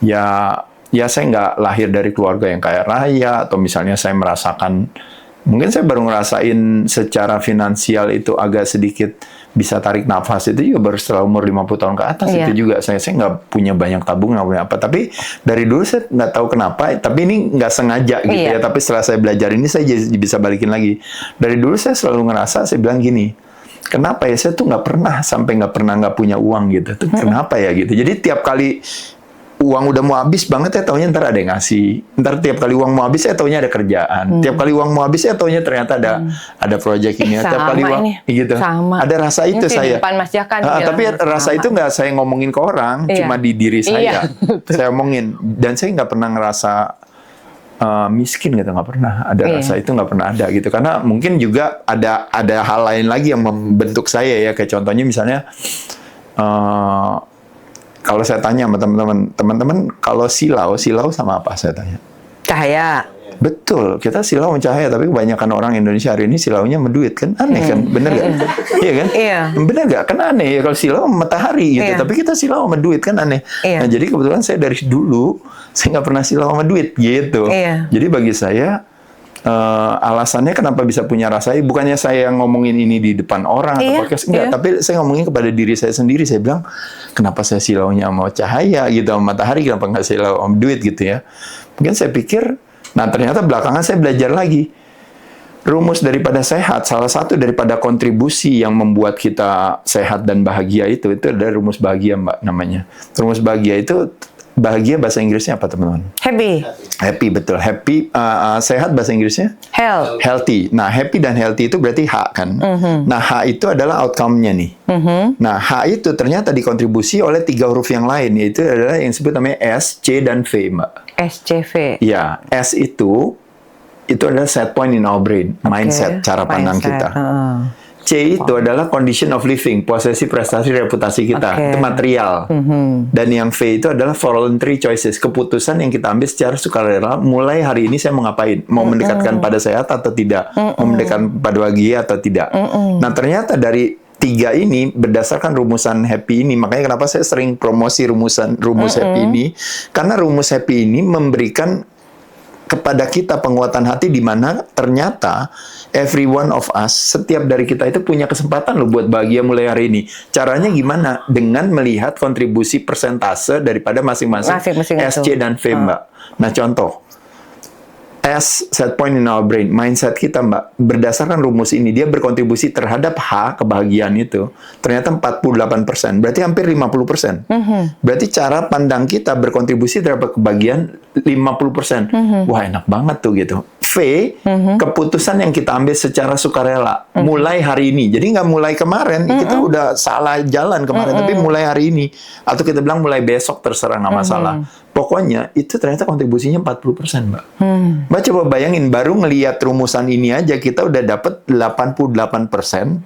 ya saya nggak lahir dari keluarga yang kaya raya atau misalnya saya merasakan, mungkin saya baru ngerasain secara finansial itu agak sedikit bisa tarik nafas itu juga baru setelah umur 50 tahun ke atas. Itu juga saya nggak punya banyak tabungan, nggak punya apa, tapi dari dulu saya nggak tahu kenapa, tapi ini nggak sengaja gitu ya, tapi setelah saya belajar ini saya jadi bisa balikin lagi. Dari dulu saya selalu ngerasa, saya bilang gini, kenapa ya saya tuh nggak pernah nggak punya uang gitu tuh, kenapa ya gitu. Jadi tiap kali uang udah mau habis banget ya taunya ntar ada yang ngasih. Ntar tiap kali uang mau habis ya taunya ada kerjaan. Tiap kali uang mau habis ya taunya ternyata ada proyek ini. Tiap kali uang gitu. Ada rasa itu saya. Mas Jaka tapi rasa itu nggak saya ngomongin ke orang, cuma di diri saya. Saya omongin dan saya nggak pernah ngerasa miskin gitu, nggak pernah. Ada rasa itu nggak pernah ada gitu. Karena mungkin juga ada hal lain lagi yang membentuk saya ya. Kayak contohnya misalnya kalau saya tanya sama teman-teman kalau silau sama apa saya tanya? Cahaya. Betul, kita silau sama cahaya, tapi kebanyakan orang Indonesia hari ini silaunya sama duit kan, aneh kan, bener nggak? Iya kan? Iya. Bener nggak? Kan aneh ya kalau silau sama matahari gitu, tapi kita silau sama duit kan aneh. Nah jadi kebetulan saya dari dulu saya nggak pernah silau sama duit gitu. Jadi bagi saya alasannya kenapa bisa punya rasa, bukannya saya ngomongin ini di depan orang atau podcast, enggak, tapi saya ngomongin kepada diri saya sendiri. Saya bilang, kenapa saya silaunya sama cahaya gitu, sama matahari, kenapa nggak silau sama duit gitu ya. Mungkin saya pikir, nah ternyata belakangan saya belajar lagi. Rumus daripada sehat, salah satu daripada kontribusi yang membuat kita sehat dan bahagia itu adalah rumus bahagia Mbak namanya. Rumus bahagia itu, bahagia bahasa Inggrisnya apa teman-teman? Happy, betul. Happy, sehat bahasa Inggrisnya? Healthy. Nah, happy dan healthy itu berarti H kan? Nah, H itu adalah outcome-nya nih. Nah, H itu ternyata dikontribusi oleh 3 huruf yang lain, yaitu adalah yang disebut namanya S, C, dan V, Mbak. S, C, V. Ya, S itu adalah set point in our brain, mindset, cara pandang kita. C itu adalah condition of living, posisi, prestasi, reputasi kita. Itu material. Dan yang V itu adalah voluntary choices, keputusan yang kita ambil secara sukarela. Mulai hari ini saya mau ngapain? Mau mendekatkan pada sehat atau tidak? Mau mendekatkan pada bahagia atau tidak? Nah, ternyata dari 3 ini berdasarkan rumusan happy ini, makanya kenapa saya sering promosi rumus happy ini, karena rumus happy ini memberikan kepada kita penguatan hati di mana ternyata every one of us, setiap dari kita itu punya kesempatan loh buat bahagia mulai hari ini. Caranya gimana? Dengan melihat kontribusi persentase daripada masing-masing S, C, dan V, Mbak. Nah, contoh. S, set point in our brain, mindset kita Mbak, berdasarkan rumus ini, dia berkontribusi terhadap H, kebahagiaan itu, ternyata 48%, berarti hampir 50%. Berarti cara pandang kita berkontribusi terhadap kebahagiaan 50%. Wah, enak banget tuh gitu. V, keputusan yang kita ambil secara sukarela, mulai hari ini. Jadi nggak mulai kemarin, kita udah salah jalan kemarin, tapi mulai hari ini. Atau kita bilang mulai besok, terserah, nggak masalah. Pokoknya itu ternyata kontribusinya 40%, Mbak. Mbak coba bayangin, baru ngelihat rumusan ini aja kita udah dapat 88%,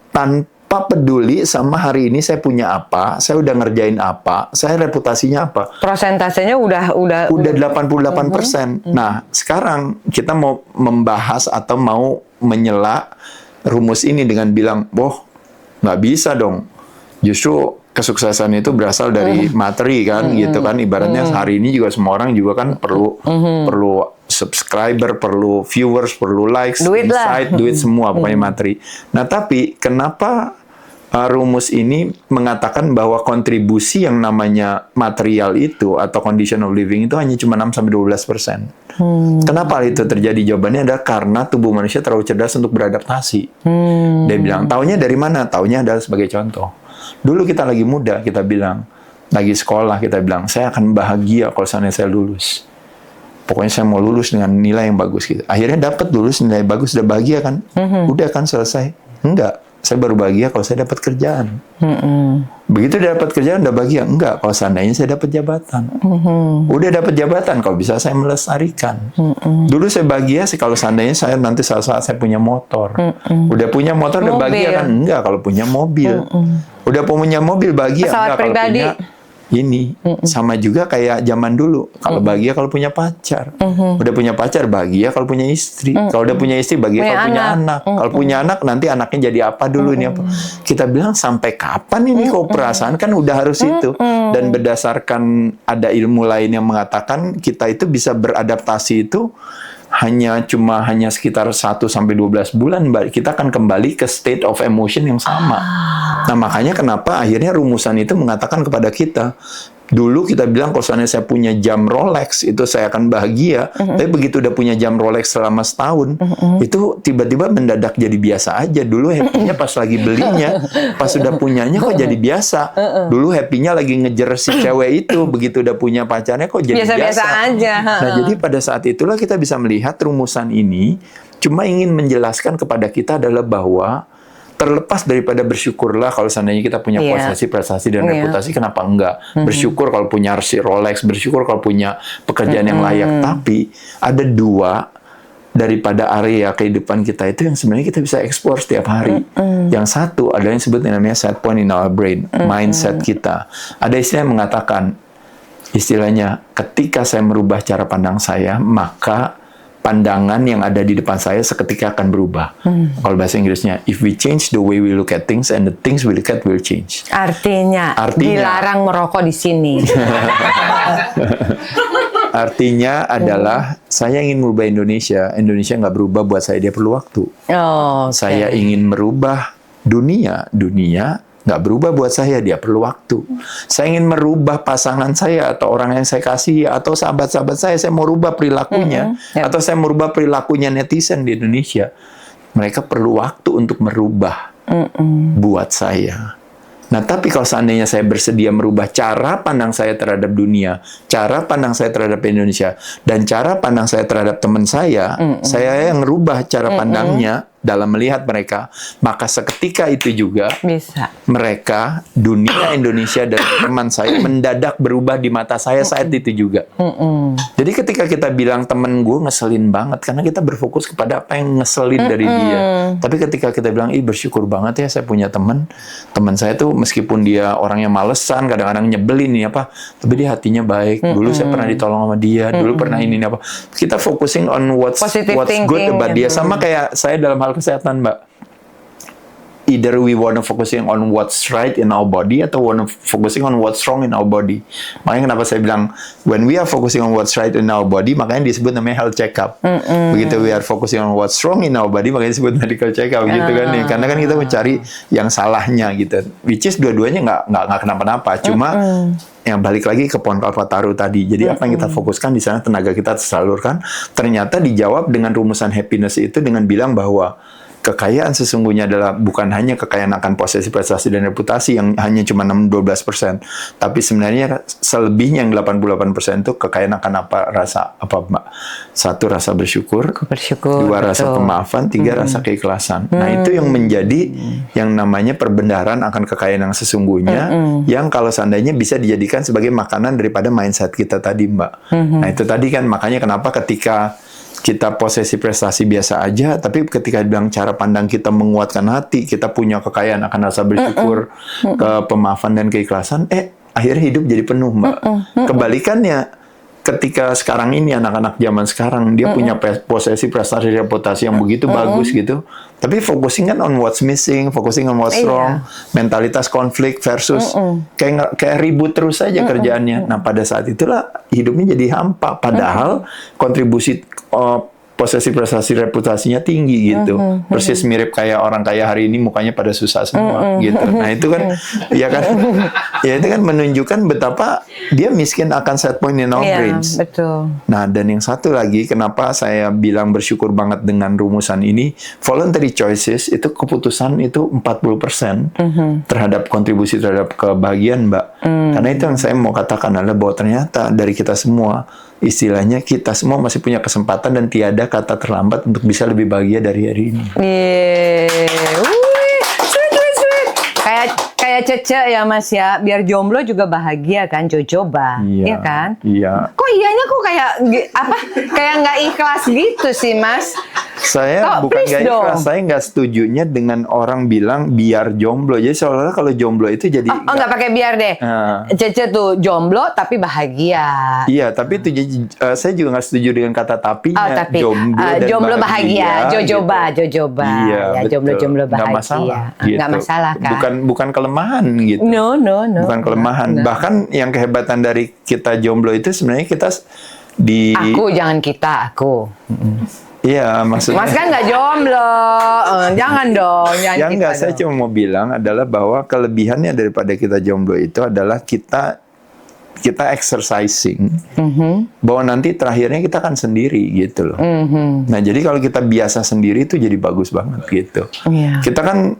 tanpa peduli sama hari ini saya punya apa, saya udah ngerjain apa, saya reputasinya apa. Prosentasenya udah 88%. Nah, sekarang kita mau membahas atau mau menyela rumus ini dengan bilang, "Boh, nggak bisa dong. Justru kesuksesan itu berasal dari materi kan, gitu kan. Ibaratnya hari ini juga semua orang juga kan perlu subscriber, perlu viewers, perlu likes, duit insight, duit semua, pokoknya materi. Nah, tapi kenapa rumus ini mengatakan bahwa kontribusi yang namanya material itu atau condition of living itu hanya cuma 6-12%. Kenapa hal itu terjadi? Jawabannya adalah karena tubuh manusia terlalu cerdas untuk beradaptasi. Dia bilang, taunya dari mana? Taunya adalah sebagai contoh. Dulu kita lagi muda, kita bilang, lagi sekolah, kita bilang, saya akan bahagia kalau seandainya saya lulus. Pokoknya saya mau lulus dengan nilai yang bagus gitu. Akhirnya dapat lulus nilai bagus, udah bahagia kan? Udah kan selesai? Enggak. saya baru bahagia kalau saya dapat kerjaan. Begitu dapat kerjaan udah bahagia? Enggak, kalau seandainya saya dapat jabatan. Udah dapat jabatan, kalau bisa saya melestarikan. Dulu saya bahagia sih kalau seandainya saya nanti saat saya punya motor. Udah punya motor udah bahagia kan? Enggak, kalau punya mobil. Udah punya mobil bahagia pesawat enggak kalau pribadi. punya ini. Sama juga kayak zaman dulu. Kalau bahagia kalau punya pacar. Udah punya pacar bahagia kalau punya istri. Kalau udah punya istri bahagia Punya kalau punya anak. anak. Kalau punya anak nanti anaknya jadi apa dulu ini apa. Kita bilang sampai kapan ini kok perasaan kan udah harus itu. Dan berdasarkan ada ilmu lain yang mengatakan kita itu bisa beradaptasi itu hanya sekitar 1 sampai 12 bulan, Mbak. Kita akan kembali ke state of emotion yang sama. Nah, makanya kenapa akhirnya rumusan itu mengatakan kepada kita, dulu kita bilang kalau seandainya saya punya jam Rolex itu saya akan bahagia, tapi begitu udah punya jam Rolex selama setahun, itu tiba-tiba mendadak jadi biasa aja. Dulu happy-nya pas lagi belinya, pas udah punyanya kok jadi biasa. Dulu happy-nya lagi ngejar si cewek itu, begitu udah punya pacarnya kok jadi Biasa-biasa biasa. aja. Nah, jadi pada saat itulah kita bisa melihat rumusan ini cuma ingin menjelaskan kepada kita adalah bahwa terlepas daripada bersyukurlah kalau seandainya kita punya Iya. posisi, prestasi, dan Iya. reputasi, kenapa enggak? Bersyukur kalau punya si Rolex, bersyukur kalau punya pekerjaan yang layak. Tapi ada dua daripada area kehidupan kita itu yang sebenarnya kita bisa eksplor setiap hari. Yang satu adalah yang disebut namanya set point in our brain, mindset kita. Ada istilah yang mengatakan, istilahnya, ketika saya merubah cara pandang saya, maka pandangan yang ada di depan saya seketika akan berubah. Kalau bahasa Inggrisnya, if we change the way we look at things and the things we look at will change. Artinya dilarang merokok di sini. Artinya adalah saya ingin merubah Indonesia. Indonesia nggak berubah buat saya, dia perlu waktu. Oh, Saya ingin merubah dunia. Dunia nggak berubah buat saya, dia perlu waktu. Saya ingin merubah pasangan saya atau orang yang saya kasih atau sahabat-sahabat saya mau rubah perilakunya atau saya merubah perilakunya netizen di Indonesia. Mereka perlu waktu untuk merubah buat saya. Nah, tapi kalau seandainya saya bersedia merubah cara pandang saya terhadap dunia, cara pandang saya terhadap Indonesia, dan cara pandang saya terhadap teman saya yang merubah cara pandangnya dalam melihat mereka, maka seketika itu juga bisa. mereka, dunia Indonesia dan teman saya mendadak berubah di mata saya saat itu juga. Jadi ketika kita bilang temen gue ngeselin banget, karena kita berfokus kepada apa yang ngeselin dari dia. Tapi ketika kita bilang, bersyukur banget ya saya punya teman saya tuh meskipun dia orangnya malesan, kadang-kadang nyebelin nih apa, tapi dia hatinya baik. Dulu saya pernah ditolong sama dia, dulu pernah ini apa. Kita focusing on what's good about dia. Sama kayak saya dalam hal kesehatan, Mbak. Either we want to focusing on what's right in our body atau want to focusing on what's wrong in our body. Makanya kenapa saya bilang when we are focusing on what's right in our body, makanya disebut namanya health check-up. Begitu we are focusing on what's wrong in our body, makanya disebut medical check-up gitu kan nih. Karena kan kita mencari yang salahnya gitu. Which is dua-duanya nggak kenapa-napa. Cuma yang balik lagi ke pohon kalpataru tadi. Jadi apa yang kita fokuskan di sana, tenaga kita tersalurkan. Ternyata dijawab dengan rumusan happiness itu dengan bilang bahwa kekayaan sesungguhnya adalah bukan hanya kekayaan akan posisi, prestasi, dan reputasi yang hanya cuma 12%. Tapi sebenarnya selebihnya yang 88% itu kekayaan akan Mbak? Satu, rasa bersyukur. Dua, rasa pemaafan. Tiga, rasa keikhlasan. Nah, itu yang menjadi yang namanya perbendaharaan akan kekayaan yang sesungguhnya, yang kalau seandainya bisa dijadikan sebagai makanan daripada mindset kita tadi, Mbak. Nah, itu tadi kan makanya kenapa ketika kita posesi prestasi biasa aja, tapi ketika bilang cara pandang kita menguatkan hati, kita punya kekayaan akan rasa bersyukur, pemaafan dan keikhlasan, akhirnya hidup jadi penuh, Mbak. Kebalikannya, ketika sekarang ini anak-anak zaman sekarang dia punya posesi prestasi reputasi yang begitu bagus gitu, tapi focusing kan on what's missing, focusing on what's wrong, mentalitas konflik versus kayak ribut terus saja kerjaannya. Nah, pada saat itulah hidupnya jadi hampa, padahal kontribusi posesi prestasi reputasinya tinggi gitu. Persis mirip kayak orang kaya hari ini mukanya pada susah semua gitu. Nah, itu kan ya itu kan menunjukkan betapa dia miskin akan set point in our brains. Betul. Nah, dan yang satu lagi kenapa saya bilang bersyukur banget dengan rumusan ini, voluntary choices itu keputusan itu 40% terhadap kontribusi terhadap kebahagiaan, Mbak. Karena itu yang saya mau katakan adalah bahwa ternyata dari kita semua, istilahnya kita semua masih punya kesempatan dan tiada kata terlambat untuk bisa lebih bahagia dari hari ini. Yeay. kayak Cece ya Mas ya, biar jomblo juga bahagia kan, jojoba, iya kan? Iya. Kok iyanya kok kayak kayak nggak ikhlas gitu sih Mas? Saya bukan please nggak ikhlas, dong. saya nggak setujunya dengan orang bilang biar jomblo. Jadi seolah-olah kalau jomblo itu jadi Oh nggak pakai biar deh. Cece tuh jomblo tapi bahagia. Iya, tapi itu saya juga nggak setuju dengan kata tapinya. Oh, tapi Jomblo dan bahagia, jojoba, gitu. jojoba. Iya, Ya, betul. jomblo bahagia. Nggak masalah, gitu. Nggak masalah kan? Bukan kelemahan gitu. No. Bukan kelemahan. No. Bahkan yang kehebatan dari kita jomblo itu sebenarnya kita Aku jangan kita, aku. Iya, maksudnya. Mas kan nggak jomblo, jangan dong, jangan Yang kita enggak, saya dong. cuma mau bilang adalah bahwa kelebihannya daripada kita jomblo itu adalah kita exercising, bahwa nanti terakhirnya kita akan sendiri gitu loh. Nah, jadi kalau kita biasa sendiri itu jadi bagus banget gitu. Iya. Kita kan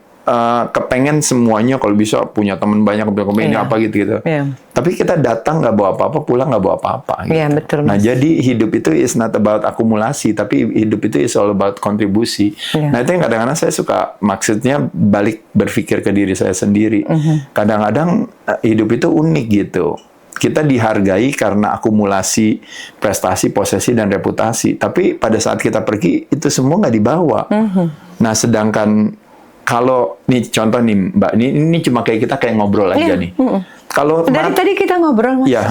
kepengen semuanya kalau bisa punya teman banyak, kepengen ini apa gitu. Iya. Tapi kita datang nggak bawa apa-apa, pulang nggak bawa apa-apa. Gitu. Iya, betul, Nah, Mas. jadi hidup itu is not about akumulasi, tapi hidup itu is all about kontribusi. Iya. Nah, itu yang kadang-kadang saya suka, maksudnya balik berpikir ke diri saya sendiri. Kadang-kadang hidup itu unik gitu. Kita dihargai karena akumulasi prestasi, posesi, dan reputasi. Tapi pada saat kita pergi, itu semua nggak dibawa. Nah, sedangkan kalau nih contoh nih Mbak, ini cuma kayak kita kayak ngobrol aja nih. Kalau Dari tadi kita ngobrol Mas. iya,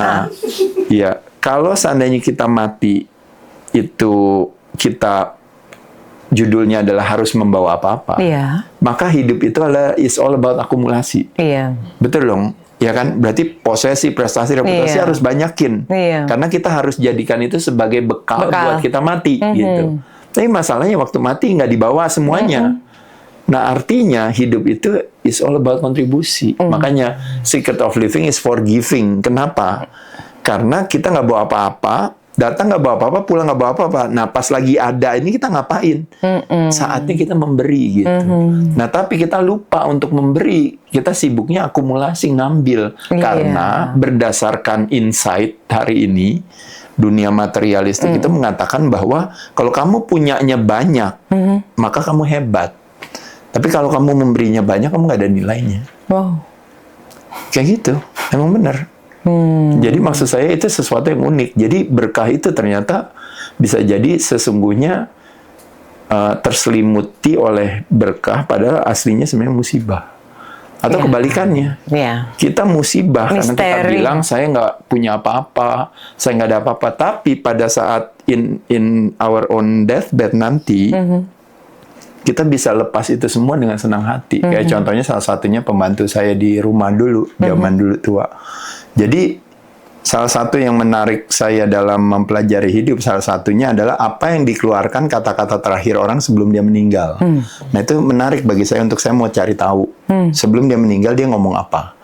iya. Kalau seandainya kita mati, itu kita judulnya adalah harus membawa apa-apa. Iya. Maka hidup itu adalah is all about akumulasi. Iya. Betul dong? Ya kan? Berarti posesi, prestasi, reputasi Iya. harus banyakin. Iya. Karena kita harus jadikan itu sebagai bekal buat kita mati gitu. Tapi masalahnya waktu mati nggak dibawa semuanya. Nah, artinya hidup itu is all about kontribusi. Makanya secret of living is forgiving. Kenapa? Karena kita nggak bawa apa-apa, datang nggak bawa apa-apa, pulang nggak bawa apa-apa. Nah, pas lagi ada ini kita ngapain? Saatnya kita memberi gitu. Nah, tapi kita lupa untuk memberi. Kita sibuknya akumulasi, ngambil. Karena berdasarkan insight hari ini, dunia materialistik itu mengatakan bahwa kalau kamu punyanya banyak, maka kamu hebat. Tapi kalau kamu memberinya banyak, kamu nggak ada nilainya. Wow. Kayak gitu, emang benar. Jadi maksud saya itu sesuatu yang unik. Jadi berkah itu ternyata bisa jadi sesungguhnya terselimuti oleh berkah, padahal aslinya sebenarnya musibah. Atau kebalikannya. Iya. Kita musibah karena kita Misteri. bilang saya nggak punya apa-apa, saya nggak ada apa-apa. Tapi pada saat in our own deathbed nanti, kita bisa lepas itu semua dengan senang hati. Kayak contohnya salah satunya pembantu saya di rumah dulu, zaman dulu tua. Jadi salah satu yang menarik saya dalam mempelajari hidup, salah satunya adalah apa yang dikeluarkan kata-kata terakhir orang sebelum dia meninggal. Nah, itu menarik bagi saya untuk saya mau cari tahu. Sebelum dia meninggal dia ngomong apa.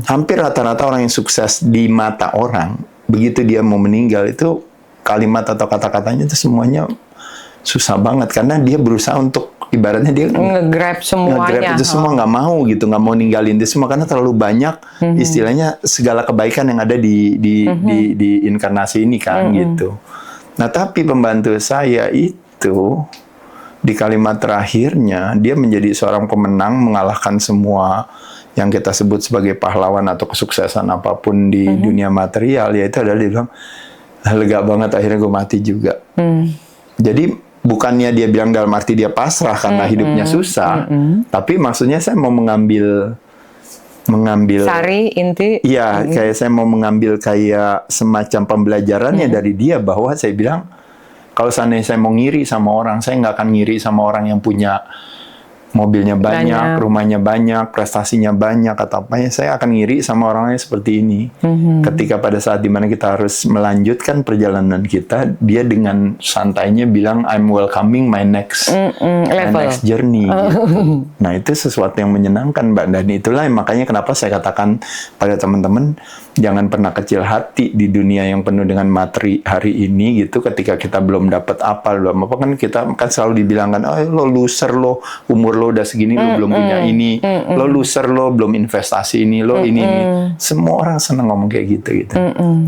Hampir rata-rata orang yang sukses di mata orang, begitu dia mau meninggal itu kalimat atau kata-katanya itu semuanya susah banget karena dia berusaha untuk ibaratnya dia Nge-grab semuanya. nge-grab itu semua, nggak mau gitu, nggak mau ninggalin itu semua karena terlalu banyak istilahnya segala kebaikan yang ada di inkarnasi ini kan gitu. Nah, tapi pembantu saya itu di kalimat terakhirnya dia menjadi seorang pemenang, mengalahkan semua yang kita sebut sebagai pahlawan atau kesuksesan apapun di dunia material, yaitu adalah dia bilang lega banget akhirnya gue mati juga. Jadi bukannya dia bilang dalam arti dia pasrah karena hidupnya susah, tapi maksudnya saya mau mengambil Sari, inti. iya, kayak saya mau mengambil kayak semacam pembelajarannya dari dia, bahwa saya bilang kalau seandainya saya mau ngiri sama orang, saya nggak akan ngiri sama orang yang punya mobilnya banyak, rumahnya banyak, prestasinya banyak, atau apanya. Saya akan ngiri sama orang yang seperti ini. Ketika pada saat dimana kita harus melanjutkan perjalanan kita, dia dengan santainya bilang, I'm welcoming my next journey. Gitu. Nah, itu sesuatu yang menyenangkan, Mbak. Dan itulah yang makanya kenapa saya katakan pada teman-teman, jangan pernah kecil hati di dunia yang penuh dengan materi hari ini gitu. Ketika kita belum dapat apa, belum apa, kan kita kan selalu dibilangkan, oh lo loser lo, umur lo udah segini lo belum punya ini, lo loser lo belum investasi ini, lo ini. Semua orang senang ngomong kayak gitu.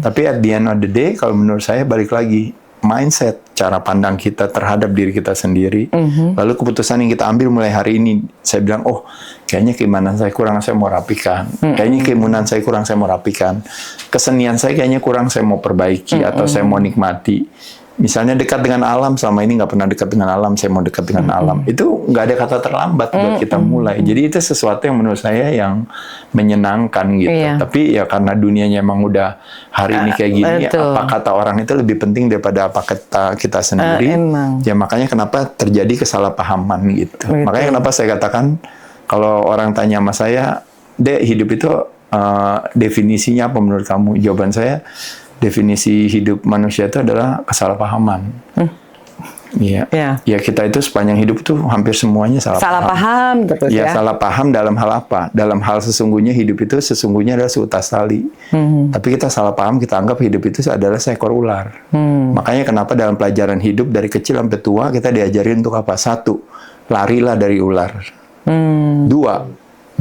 Tapi at the end of the day, kalau menurut saya balik lagi, mindset, cara pandang kita terhadap diri kita sendiri. Lalu keputusan yang kita ambil mulai hari ini, saya bilang, oh kayaknya keimanan saya kurang, saya mau rapikan. Kayaknya keimanan saya kurang, saya mau rapikan. Kesenian saya kayaknya kurang, saya mau perbaiki atau saya mau nikmati. Misalnya dekat dengan alam, selama ini nggak pernah dekat dengan alam, saya mau dekat dengan alam. Itu nggak ada kata terlambat buat kita mulai. Jadi itu sesuatu yang menurut saya yang menyenangkan gitu. Iya. Tapi ya karena dunianya emang udah hari ini kayak gini, betul. apa kata orang itu lebih penting daripada apa kata kita sendiri. Emang. Ya makanya kenapa terjadi kesalahpahaman gitu. Makanya kenapa saya katakan, kalau orang tanya sama saya, Dek, hidup itu definisinya apa menurut kamu? Jawaban saya, definisi hidup manusia itu adalah kesalahpahaman. Iya. Ya kita itu sepanjang hidup itu hampir semuanya salah paham terus ya. Salah paham dalam hal apa? Dalam hal sesungguhnya hidup itu sesungguhnya adalah seutas tali. Tapi kita salah paham, kita anggap hidup itu adalah seekor ular. Makanya kenapa dalam pelajaran hidup dari kecil sampai tua kita diajarin untuk apa? 1, larilah dari ular. 2,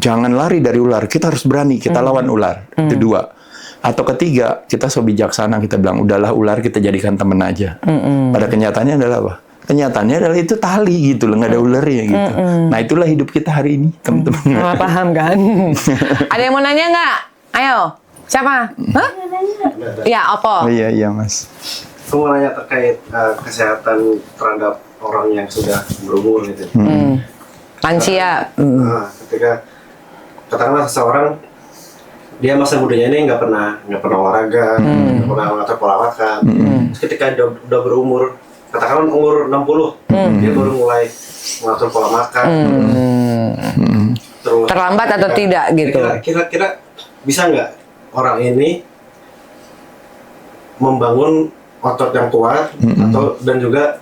jangan lari dari ular, kita harus berani, kita lawan ular. Itu 2. Atau ketiga, kita so bijaksana, kita bilang, udahlah ular kita jadikan teman aja. Pada kenyataannya adalah apa? Kenyataannya adalah itu tali gitu loh, nggak ada ularnya gitu. Nah itulah hidup kita hari ini, teman-teman. Paham kan? Ada yang mau nanya nggak? Ayo, siapa? Hah? Ya, apa? Oh iya Mas. Aku mau nanya terkait kesehatan terhadap orang yang sudah berumur gitu. Lansia. Nah, ketika katakanlah seseorang dia masa mudanya ini nggak pernah olahraga, nggak pernah mengatur pola makan. Terus ketika dia udah berumur, katakanlah umur 60, dia baru mulai mengatur pola makan. Terus Terlambat atau tidak gitu? Kira-kira bisa nggak orang ini membangun otot yang kuat dan juga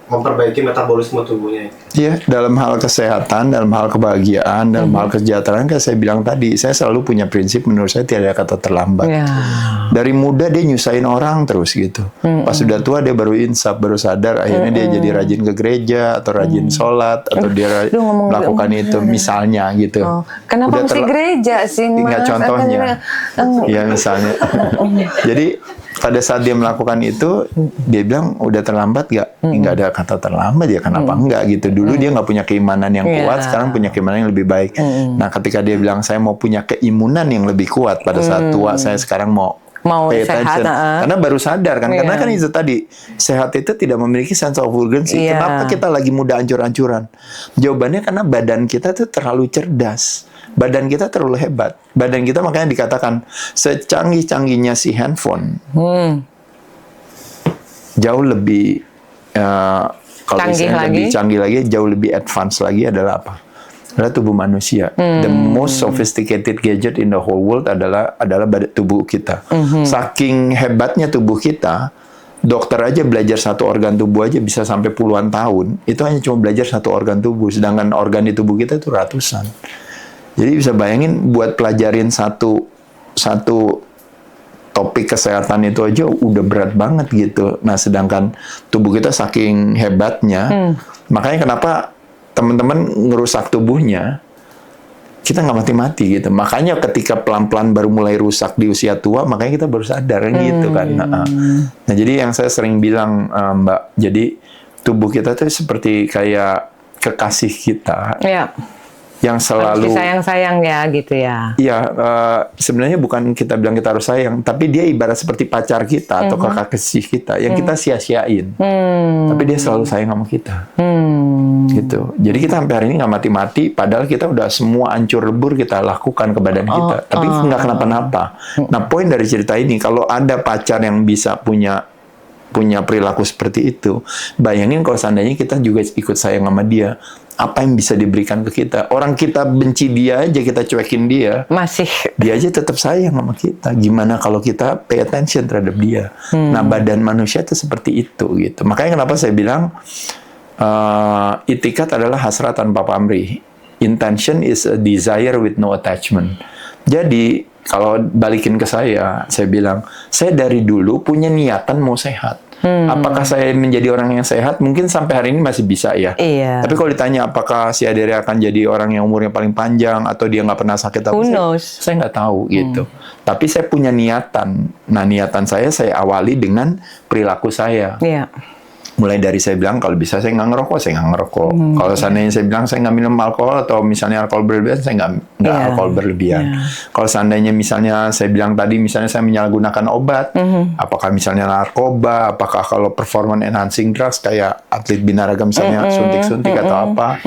memperbaiki metabolisme tubuhnya? Iya, dalam hal kesehatan, dalam hal kebahagiaan, dalam hal kesejahteraan, kan saya bilang tadi, saya selalu punya prinsip, menurut saya tidak ada kata terlambat. Dari muda dia nyusahin orang terus gitu. Pas sudah tua dia baru insaf, baru sadar, akhirnya dia jadi rajin ke gereja, atau rajin sholat, atau dia melakukan itu, misalnya gitu. Kenapa mesti gereja sih, Mas? Tinggal contohnya. Ya misalnya. Jadi pada saat dia melakukan itu, dia bilang udah terlambat gak? Nggak ada kata terlambat ya, kenapa enggak gitu. Dulu dia nggak punya keimanan yang kuat, sekarang punya keimanan yang lebih baik. Nah ketika dia bilang saya mau punya keimunan yang lebih kuat pada saat tua, saya sekarang mau pay attention. Karena baru sadar kan, karena kan itu tadi, sehat itu tidak memiliki sense of urgency. Kenapa kita lagi muda ancur-ancuran? Jawabannya karena badan kita tuh terlalu cerdas. Badan kita terlalu hebat. Badan kita makanya dikatakan secanggih-canggihnya si handphone. Jauh lebih kalau lebih canggih lagi, jauh lebih advance lagi adalah apa? Adalah tubuh manusia. The most sophisticated gadget in the whole world adalah tubuh kita. Saking hebatnya tubuh kita, dokter aja belajar satu organ tubuh aja bisa sampai puluhan tahun. Itu hanya cuma belajar satu organ tubuh, sedangkan organ di tubuh kita itu ratusan. Jadi bisa bayangin buat pelajarin satu topik kesehatan itu aja udah berat banget gitu. Nah, sedangkan tubuh kita saking hebatnya, makanya kenapa teman-teman ngerusak tubuhnya, kita nggak mati-mati gitu. Makanya ketika pelan-pelan baru mulai rusak di usia tua, makanya kita baru sadar gitu kan. Nah, jadi yang saya sering bilang, Mbak, jadi tubuh kita tuh seperti kayak kekasih kita. Yang selalu harus sayang-sayang ya gitu ya. Iya, sebenarnya bukan kita bilang kita harus sayang, tapi dia ibarat seperti pacar kita atau kekasih kita yang kita sia-siain. Tapi dia selalu sayang sama kita. Gitu. Jadi kita sampai hari ini nggak mati-mati, padahal kita udah semua hancur lebur kita lakukan ke badan kita. Tapi nggak kenapa-napa. Nah, poin dari cerita ini, kalau ada pacar yang bisa punya perilaku seperti itu, bayangin kalau seandainya kita juga ikut sayang sama dia, apa yang bisa diberikan ke kita? Orang kita benci dia aja, kita cuekin dia, dia aja tetap sayang sama kita. Gimana kalau kita pay attention terhadap dia? Nah, badan manusia itu seperti itu gitu. Makanya kenapa saya bilang itikat adalah hasrat tanpa pamrih. Intention is a desire with no attachment. Jadi kalau balikin ke saya bilang, saya dari dulu punya niatan mau sehat. Apakah saya menjadi orang yang sehat? Mungkin sampai hari ini masih bisa ya. Iya. Tapi kalau ditanya apakah si Adere akan jadi orang yang umurnya paling panjang atau dia nggak pernah sakit apa, Who knows? saya nggak tahu gitu. Tapi saya punya niatan. Nah, niatan saya awali dengan perilaku saya. Iya. Mulai dari saya bilang kalau bisa saya nggak ngerokok, saya nggak ngerokok. Kalau seandainya saya bilang saya nggak minum alkohol atau misalnya alkohol berlebihan, saya nggak Iya. alkohol berlebihan. Kalau seandainya misalnya saya bilang tadi misalnya saya menyalahgunakan obat, apakah misalnya narkoba, apakah kalau performance enhancing drugs kayak atlet binaraga misalnya suntik-suntik atau apa,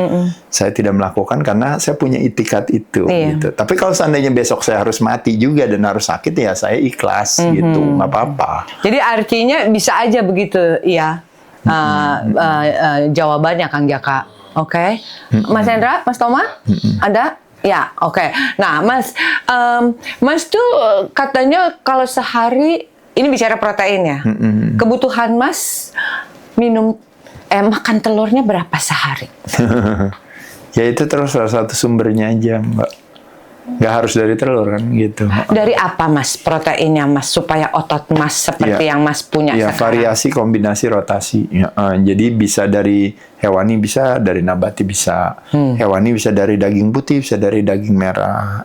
saya tidak melakukan karena saya punya itikat itu. Iya. Gitu. Tapi kalau seandainya besok saya harus mati juga dan harus sakit ya saya ikhlas gitu, nggak apa-apa. Jadi artinya bisa aja begitu, ya. Jawabannya Kang Jaka. Oke. Mas Hendra, Mas Toma, ada? Ya, oke. Nah, Mas tuh katanya kalau sehari ini bicara protein ya. Kebutuhan Mas makan telurnya berapa sehari? Ya itu terus salah satu sumbernya aja, Mbak. Nggak harus dari telur kan gitu. Dari apa Mas proteinnya Mas supaya otot Mas seperti yang Mas punya ya, sekarang? variasi, kombinasi, rotasi. Ya, jadi bisa dari hewani, bisa dari nabati, bisa hewani, bisa dari daging putih, bisa dari daging merah,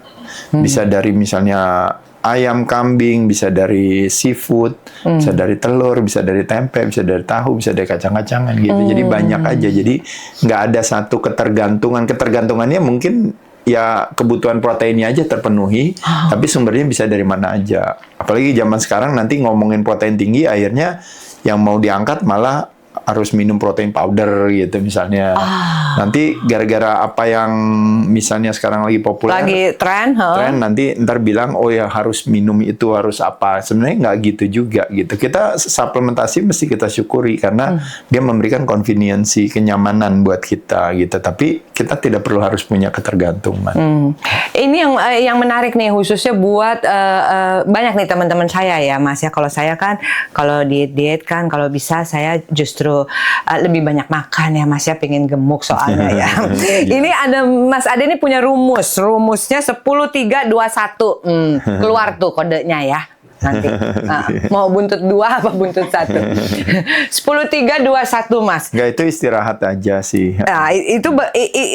bisa dari misalnya ayam, kambing, bisa dari seafood, bisa dari telur, bisa dari tempe, bisa dari tahu, bisa dari kacang-kacangan gitu. Jadi banyak aja. Jadi nggak ada satu ketergantungan. Ketergantungannya mungkin ya kebutuhan proteinnya aja terpenuhi, tapi sumbernya bisa dari mana aja. Apalagi zaman sekarang nanti ngomongin protein tinggi, akhirnya yang mau diangkat malah harus minum protein powder gitu misalnya. Nanti gara-gara apa yang misalnya sekarang lagi populer, Lagi tren, nanti ntar bilang oh ya harus minum itu, harus apa. Sebenarnya nggak gitu juga gitu. Kita suplementasi mesti kita syukuri karena dia memberikan convenience, kenyamanan buat kita gitu. Tapi kita tidak perlu harus punya ketergantungan. Ini yang menarik nih khususnya buat banyak nih teman-teman saya ya Mas ya. Kalau saya kan kalau diet kan kalau bisa saya justru lebih banyak makan ya Mas ya, pengen gemuk soalnya ya. Ini ada Mas Ade ini punya rumusnya 10-3-2-1. Keluar tuh kodenya ya. Nanti mau buntut 2 apa buntut 1? 10-3-2-1 Mas. Nggak, itu istirahat aja sih. Nah, itu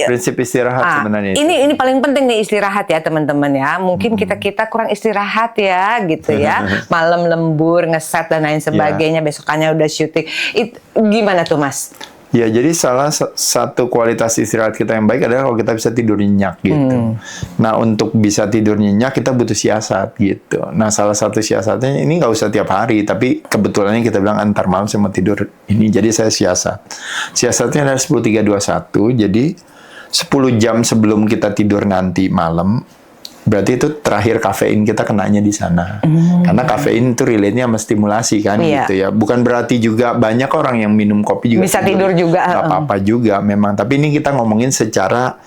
prinsip istirahat sebenarnya. Ini paling penting nih istirahat ya teman-teman ya. Mungkin kita kurang istirahat ya gitu ya. Malam lembur, ngeset dan lain sebagainya. Besokannya udah syuting. Gimana tuh Mas? Ya, jadi salah satu kualitas istirahat kita yang baik adalah kalau kita bisa tidur nyenyak gitu. Nah, untuk bisa tidur nyenyak kita butuh siasat gitu. Nah, salah satu siasatnya ini nggak usah tiap hari, tapi kebetulannya kita bilang antar malam saya mau tidur ini, jadi saya siasat. Siasatnya adalah 10-3-2-1, jadi 10 jam sebelum kita tidur nanti malam, berarti itu terakhir kafein kita kenanya di sana. Karena kafein itu relate-nya sama stimulasi kan gitu ya. Bukan berarti juga banyak orang yang minum kopi juga bisa tidur juga. Nggak apa-apa juga memang. Tapi ini kita ngomongin secara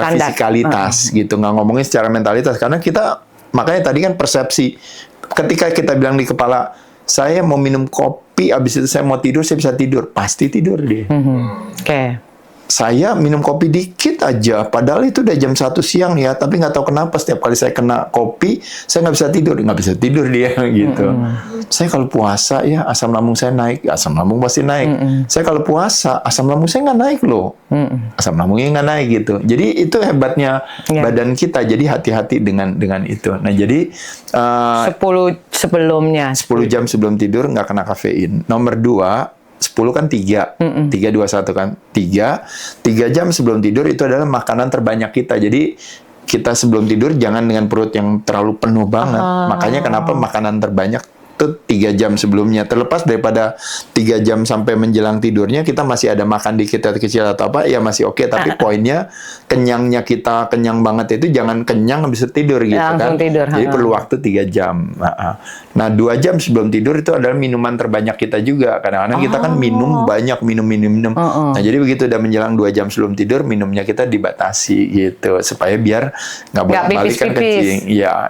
fisikalitas gitu, nggak ngomongin secara mentalitas. Karena kita makanya tadi kan persepsi. Ketika kita bilang di kepala saya mau minum kopi, abis itu saya mau tidur, saya bisa tidur, pasti tidur dia. Oke. Saya minum kopi dikit aja, padahal itu udah jam 1 siang ya, tapi nggak tahu kenapa setiap kali saya kena kopi, saya nggak bisa tidur dia gitu. Saya kalau puasa ya asam lambung saya naik, asam lambung pasti naik. Saya kalau puasa asam lambung saya nggak naik loh, asam lambungnya nggak naik gitu. Jadi itu hebatnya badan kita. Jadi hati-hati dengan itu. Nah jadi 10 sebelumnya. 10 jam sebelum tidur nggak kena kafein. Nomor 2. 10 kan 3, 3-2-1 kan 3 jam sebelum tidur itu adalah makanan terbanyak kita. Jadi kita sebelum tidur jangan dengan perut yang terlalu penuh banget. Makanya kenapa makanan terbanyak itu 3 jam sebelumnya. Terlepas daripada 3 jam sampai menjelang tidurnya kita masih ada makan dikit atau kecil atau apa, ya masih oke. Tapi poinnya kenyangnya kita kenyang banget itu jangan kenyang habis tidur gitu kan. Jadi perlu waktu 3 jam. Nah 2 jam sebelum tidur itu adalah minuman terbanyak kita juga. Kadang-kadang kita kan minum banyak, minum. Nah jadi begitu udah menjelang 2 jam sebelum tidur, minumnya kita dibatasi gitu. Supaya biar nggak bolak-balik kan kencing. Ya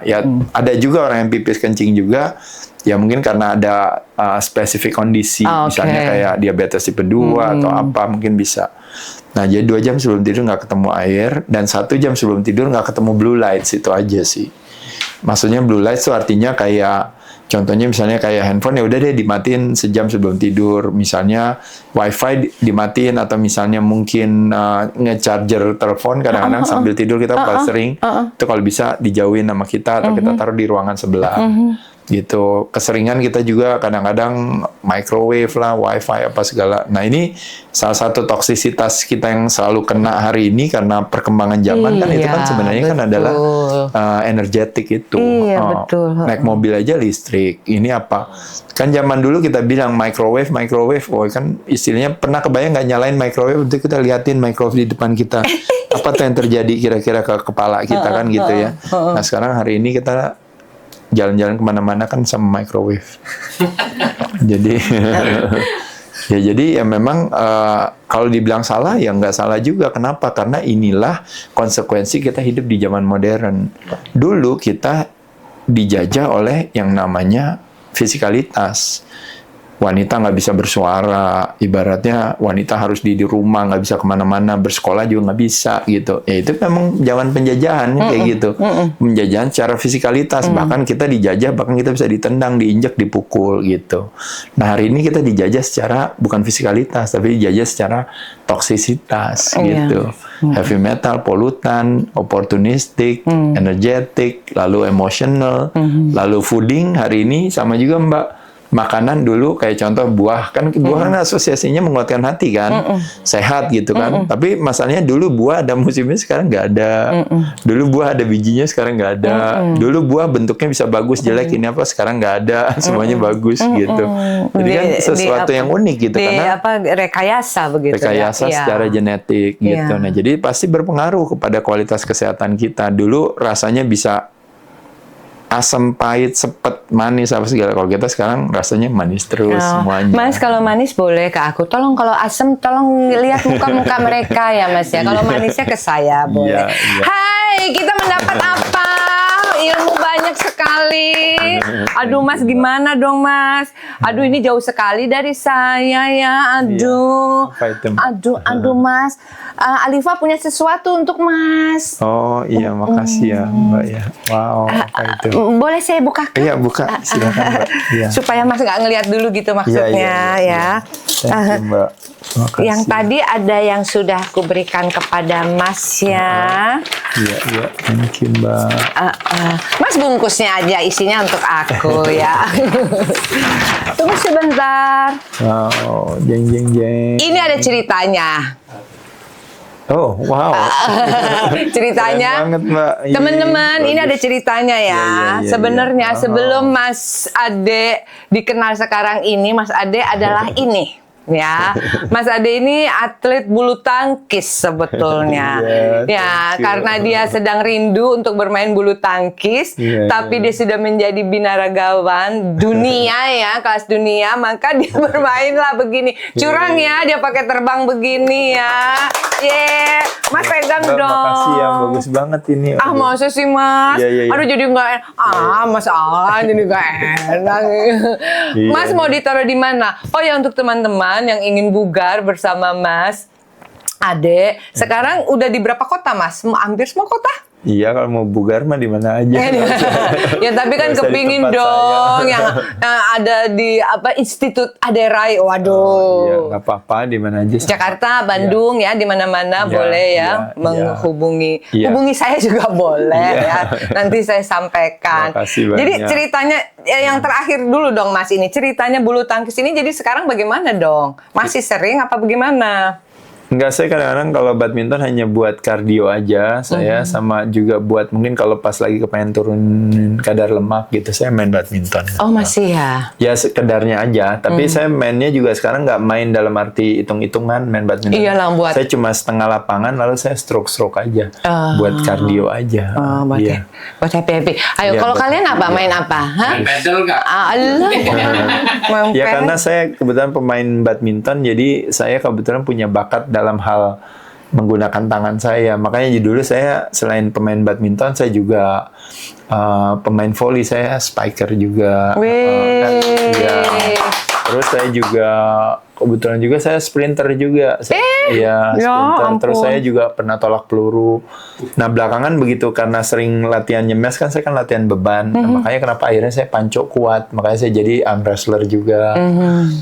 ada juga orang yang pipis kencing juga. Ya mungkin karena ada spesifik kondisi, misalnya kayak diabetes tipe 2 atau apa, mungkin bisa. Nah jadi 2 jam sebelum tidur nggak ketemu air, dan 1 jam sebelum tidur nggak ketemu blue lights, itu aja sih. Maksudnya blue lights itu artinya kayak Contohnya misalnya kayak handphone ya udah deh dimatiin sejam sebelum tidur. Misalnya wifi dimatiin atau misalnya mungkin nge-charger telepon kadang-kadang sambil tidur kita paling sering. Itu kalau bisa dijauhin sama kita atau kita taruh di ruangan sebelah. Gitu. Keseringan kita juga kadang-kadang microwave lah, wifi apa segala. Nah ini salah satu toksisitas kita yang selalu kena hari ini karena perkembangan zaman kan itu kan sebenarnya kan adalah energetik itu. Iya, betul. Naik mobil aja listrik. Ini apa? Kan zaman dulu kita bilang microwave, oh kan istilahnya pernah kebayang nggak nyalain microwave untuk kita liatin microwave di depan kita. Apa tuh yang terjadi kira-kira ke kepala kita kan gitu ya. Nah sekarang hari ini kita jalan-jalan kemana-mana kan sama microwave. Jadi jadi memang kalau dibilang salah ya nggak salah juga. Kenapa? Karena inilah konsekuensi kita hidup di zaman modern. Dulu kita dijajah oleh yang namanya fisikalitas. Wanita nggak bisa bersuara, ibaratnya wanita harus di rumah, nggak bisa kemana-mana, bersekolah juga nggak bisa gitu. Ya itu memang zaman penjajahan kayak gitu, penjajahan secara fisikalitas. Bahkan kita dijajah, bahkan kita bisa ditendang, diinjak, dipukul gitu. Nah hari ini kita dijajah secara bukan fisikalitas, tapi dijajah secara toksisitas gitu. Heavy metal, polutan, opportunistic, energetic, lalu emotional, lalu fooding. Hari ini sama juga Mbak. Makanan dulu kayak contoh buah kan asosiasinya menguatkan hati kan, sehat gitu kan. Tapi masalahnya dulu buah ada musimnya, sekarang nggak ada. Dulu buah ada bijinya, sekarang nggak ada. Dulu buah bentuknya bisa bagus, jelek ini apa, sekarang nggak ada. Semuanya bagus gitu. Jadi kan sesuatu yang unik gitu karena rekayasa begitu. Rekayasa secara genetik gitu. Nah jadi pasti berpengaruh kepada kualitas kesehatan kita. Dulu rasanya bisa asam, pahit, sepet, manis apa segala. Kalau kita sekarang rasanya manis terus semuanya. Mas kalau manis boleh ke aku. Tolong kalau asam tolong lihat muka-muka mereka ya Mas ya. Kalau manisnya ke saya boleh. Hai, kita mendapat apa? Ilmu banyak sekali. Aduh Mas, gimana dong Mas? Aduh ini jauh sekali dari saya ya. Aduh. Aduh Mas. Alifa punya sesuatu untuk Mas. Oh iya, makasih ya Mbak ya. Wow, apa itu? Boleh saya bukakan? Iya, buka. Silakan Mbak. Iya. Supaya Mas nggak ngelihat dulu gitu maksudnya ya. Thank you, Mbak. Makasih. Yang tadi ada yang sudah aku berikan kepada Mas ya. Iya, thank you Mbak. Mas bungkusnya aja isinya untuk aku ya. Tunggu sebentar. Wow, jeng. Ini ada ceritanya. Oh, wow. Ceritanya, keren banget, Mbak. teman-teman, ini ada ceritanya ya. Iya, Sebenarnya iya. sebelum Mas Ade dikenal sekarang ini, Mas Ade adalah ini. Ya, Mas Ade ini atlet bulu tangkis sebetulnya. Ya, karena dia sedang rindu untuk bermain bulu tangkis, tapi dia sudah menjadi binaragawan dunia ya, kelas dunia, maka dia bermainlah begini. Curang ya, dia pakai terbang begini ya. Mas pegang Mbak, dong. Makasih ya, bagus banget ini. Masa sih Mas? Iya. Aduh jadi nggak Mas jadi nggak enak. Mas mau ditaruh di mana? Oh ya untuk teman-teman yang ingin bugar bersama Mas Ade, sekarang udah di berapa kota Mas? Hampir semua kota? Iya, kalau mau bugar mah di mana aja. Ya tapi kan kepingin dong yang ada di Institut Aderai. Waduh. Iya, nggak apa-apa di mana aja. Jakarta, Bandung ya, di mana-mana boleh ya menghubungi. Hubungi saya juga boleh ya. Nanti saya sampaikan. Makasih banyak. Jadi ceritanya yang terakhir dulu dong Mas, ini ceritanya bulu tangkis ini jadi sekarang bagaimana dong? Masih sering apa bagaimana? Enggak, saya kadang-kadang kalau badminton hanya buat kardio aja. Saya sama juga buat mungkin kalau pas lagi kepengen turunin kadar lemak gitu, saya main badminton. Oh masih ya? Ya sekedarnya aja. Tapi saya mainnya juga sekarang nggak main dalam arti hitung-hitungan main badminton. Iyalah, buat... Saya cuma setengah lapangan lalu saya stroke aja. Buat kardio aja. Iya. Buat happy-happy. Ayo kalau kalian apa? Main apa? Main pedal nggak? Ya karena saya kebetulan pemain badminton, jadi saya kebetulan punya bakat dalam hal menggunakan tangan saya. Makanya dulu saya selain pemain badminton, saya juga pemain volley, saya spiker juga. Wih. Ya. Terus saya juga kebetulan juga saya sprinter juga. Iya, ya sprinter. Terus ampun. saya juga pernah tolak peluru. Nah, belakangan begitu karena sering latihan nyemes kan saya kan latihan beban. Nah, makanya kenapa akhirnya saya panco kuat. Makanya saya jadi arm wrestler juga.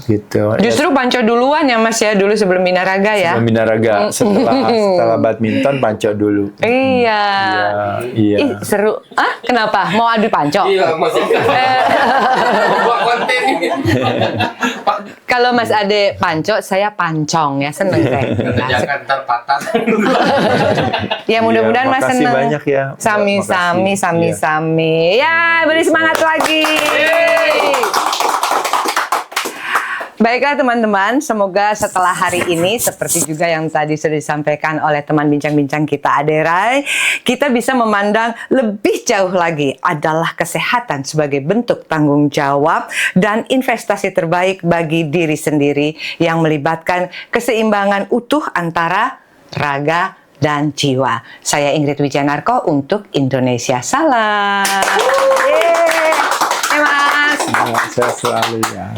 Gitu. Justru panco duluan ya Mas ya, dulu sebelum binaraga ya. Binaraga setelah badminton panco dulu. Iya. Iya. Ih, seru. Ah, kenapa? Mau adu panco? Iya, masih buat konten ini. Kalau Mas Ade panco, saya pancong ya, seneng saya. Jangan ntar patah. Ya mudah-mudahan Mas makasih seneng. banyak ya. Sami-sami, Makasih. sami-sami. Ya, beri semangat lagi. Baiklah teman-teman, semoga setelah hari ini seperti juga yang tadi sudah disampaikan oleh teman bincang-bincang kita Aderai, kita bisa memandang lebih jauh lagi adalah kesehatan sebagai bentuk tanggung jawab dan investasi terbaik bagi diri sendiri yang melibatkan keseimbangan utuh antara raga dan jiwa. Saya Ingrid Wijanarko untuk Indonesia Salam. Yeay. Mas. Saya selalu ya.